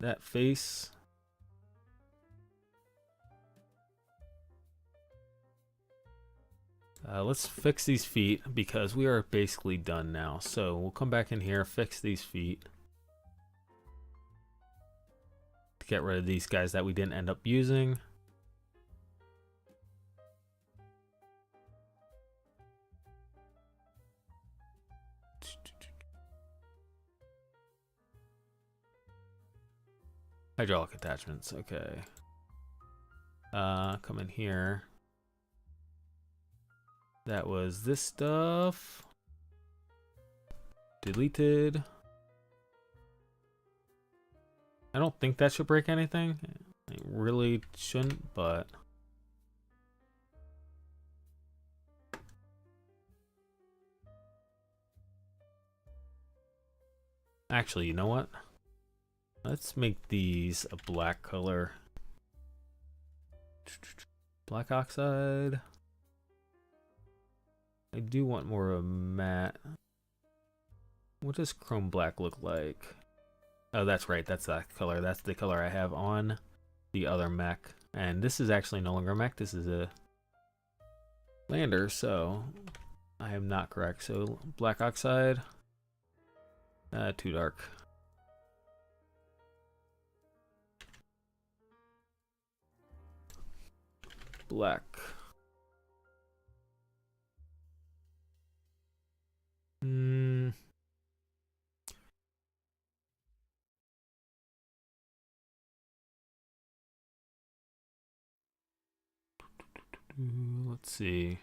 That face. Let's fix these feet because we are basically done now. So we'll come back in here, fix these feet. To get rid of these guys that we didn't end up using. Hydraulic attachments, okay. Come in here. That was this stuff. Deleted. I don't think that should break anything. It really shouldn't, but... Actually, you know what? Let's make these a black color. Black oxide. I do want more of a matte. What does chrome black look like? Oh, that's right. That's that color. That's the color I have on the other mech. And this is actually no longer a mech. This is a lander, so I am not correct. So black oxide. Too dark. Black. Let's see.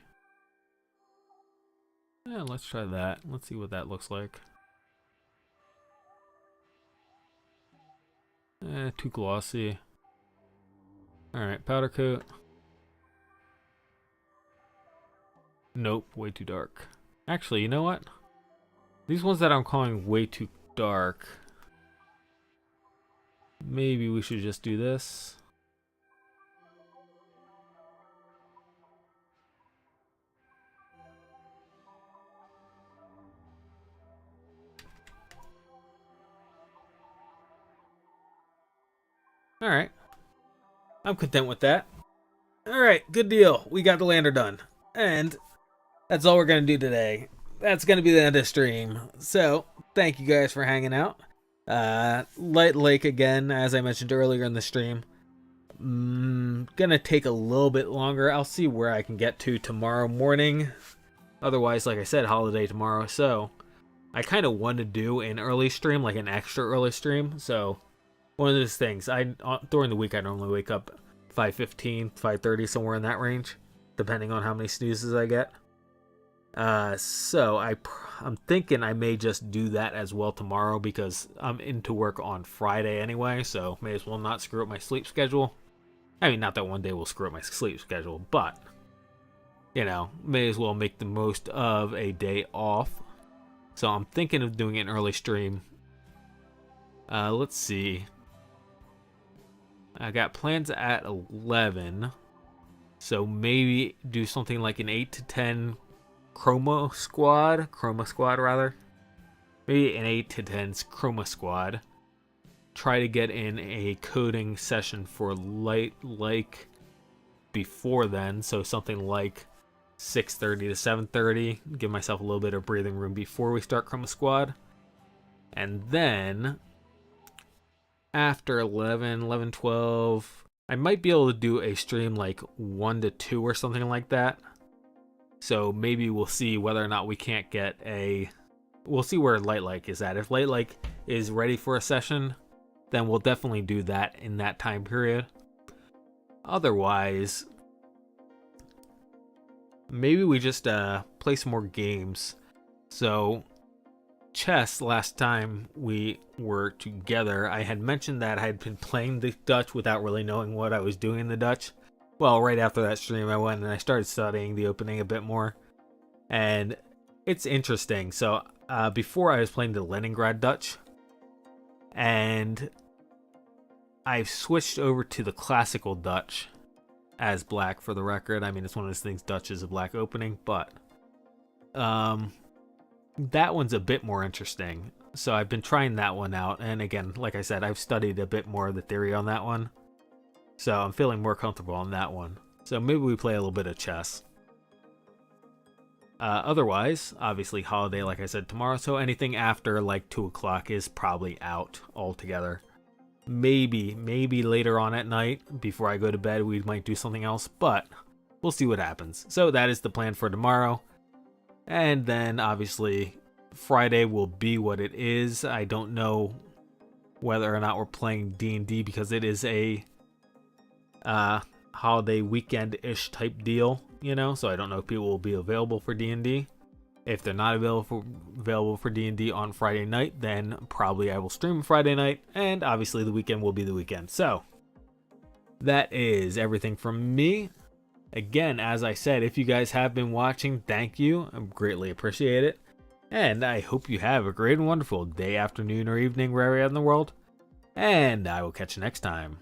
Yeah, let's try that. Let's see what that looks like. Too glossy. Alright, powder coat. Nope, way too dark. Actually, you know what? These ones that I'm calling way too dark, maybe we should just do this. Alright. I'm content with that. Alright, good deal. We got the lander done. And that's all we're going to do today. That's going to be the end of the stream. So, thank you guys for hanging out. Light Lake again, as I mentioned earlier in the stream. Gonna take a little bit longer. I'll see where I can get to tomorrow morning. Otherwise, like I said, holiday tomorrow. So, I kind of want to do an early stream, like an extra early stream. So, one of those things. During the week, I normally wake up 5:15, 5:30, somewhere in that range, depending on how many snoozes I get. So I'm thinking I may just do that as well tomorrow because I'm into work on Friday anyway, so may as well not screw up my sleep schedule. I mean, not that one day will screw up my sleep schedule, but may as well make the most of a day off. So I'm thinking of doing an early stream. Let's see. I got plans at 11, so maybe do something like an 8 to 10 Chroma Squad rather. Maybe an 8 to 10 Chroma Squad. Try to get in a coding session for like before then, so something like 6:30 to 7:30. Give myself a little bit of breathing room before we start Chroma Squad. And then after 11, 12, I might be able to do a stream like 1 to 2 or something like that. So maybe we'll see whether or not we can't get we'll see where Lightlike is at. If Lightlike is ready for a session, then we'll definitely do that in that time period. Otherwise, maybe we just play some more games. So chess, last time we were together, I had mentioned that I had been playing the Dutch without really knowing what I was doing in the Dutch. Well, right after that stream, I went and I started studying the opening a bit more. And it's interesting. So before I was playing the Leningrad Dutch. And I've switched over to the classical Dutch as black, for the record. I mean, it's one of those things, Dutch is a black opening. But that one's a bit more interesting. So I've been trying that one out. And again, like I said, I've studied a bit more of the theory on that one. So I'm feeling more comfortable on that one. So maybe we play a little bit of chess. Otherwise, obviously holiday, like I said, tomorrow. So anything after like 2 o'clock is probably out altogether. Maybe later on at night, before I go to bed, we might do something else. But we'll see what happens. So that is the plan for tomorrow. And then obviously Friday will be what it is. I don't know whether or not we're playing D&D because it is a holiday weekend-ish type deal, so I don't know if people will be available for D&D. If they're not available for D&D on Friday night, then probably I will stream Friday night, and obviously the weekend will be the weekend. So that is everything from me. Again, as I said, if you guys have been watching, thank you. I greatly appreciate it. And I hope you have a great and wonderful day, afternoon, or evening wherever you're in the world. And I will catch you next time.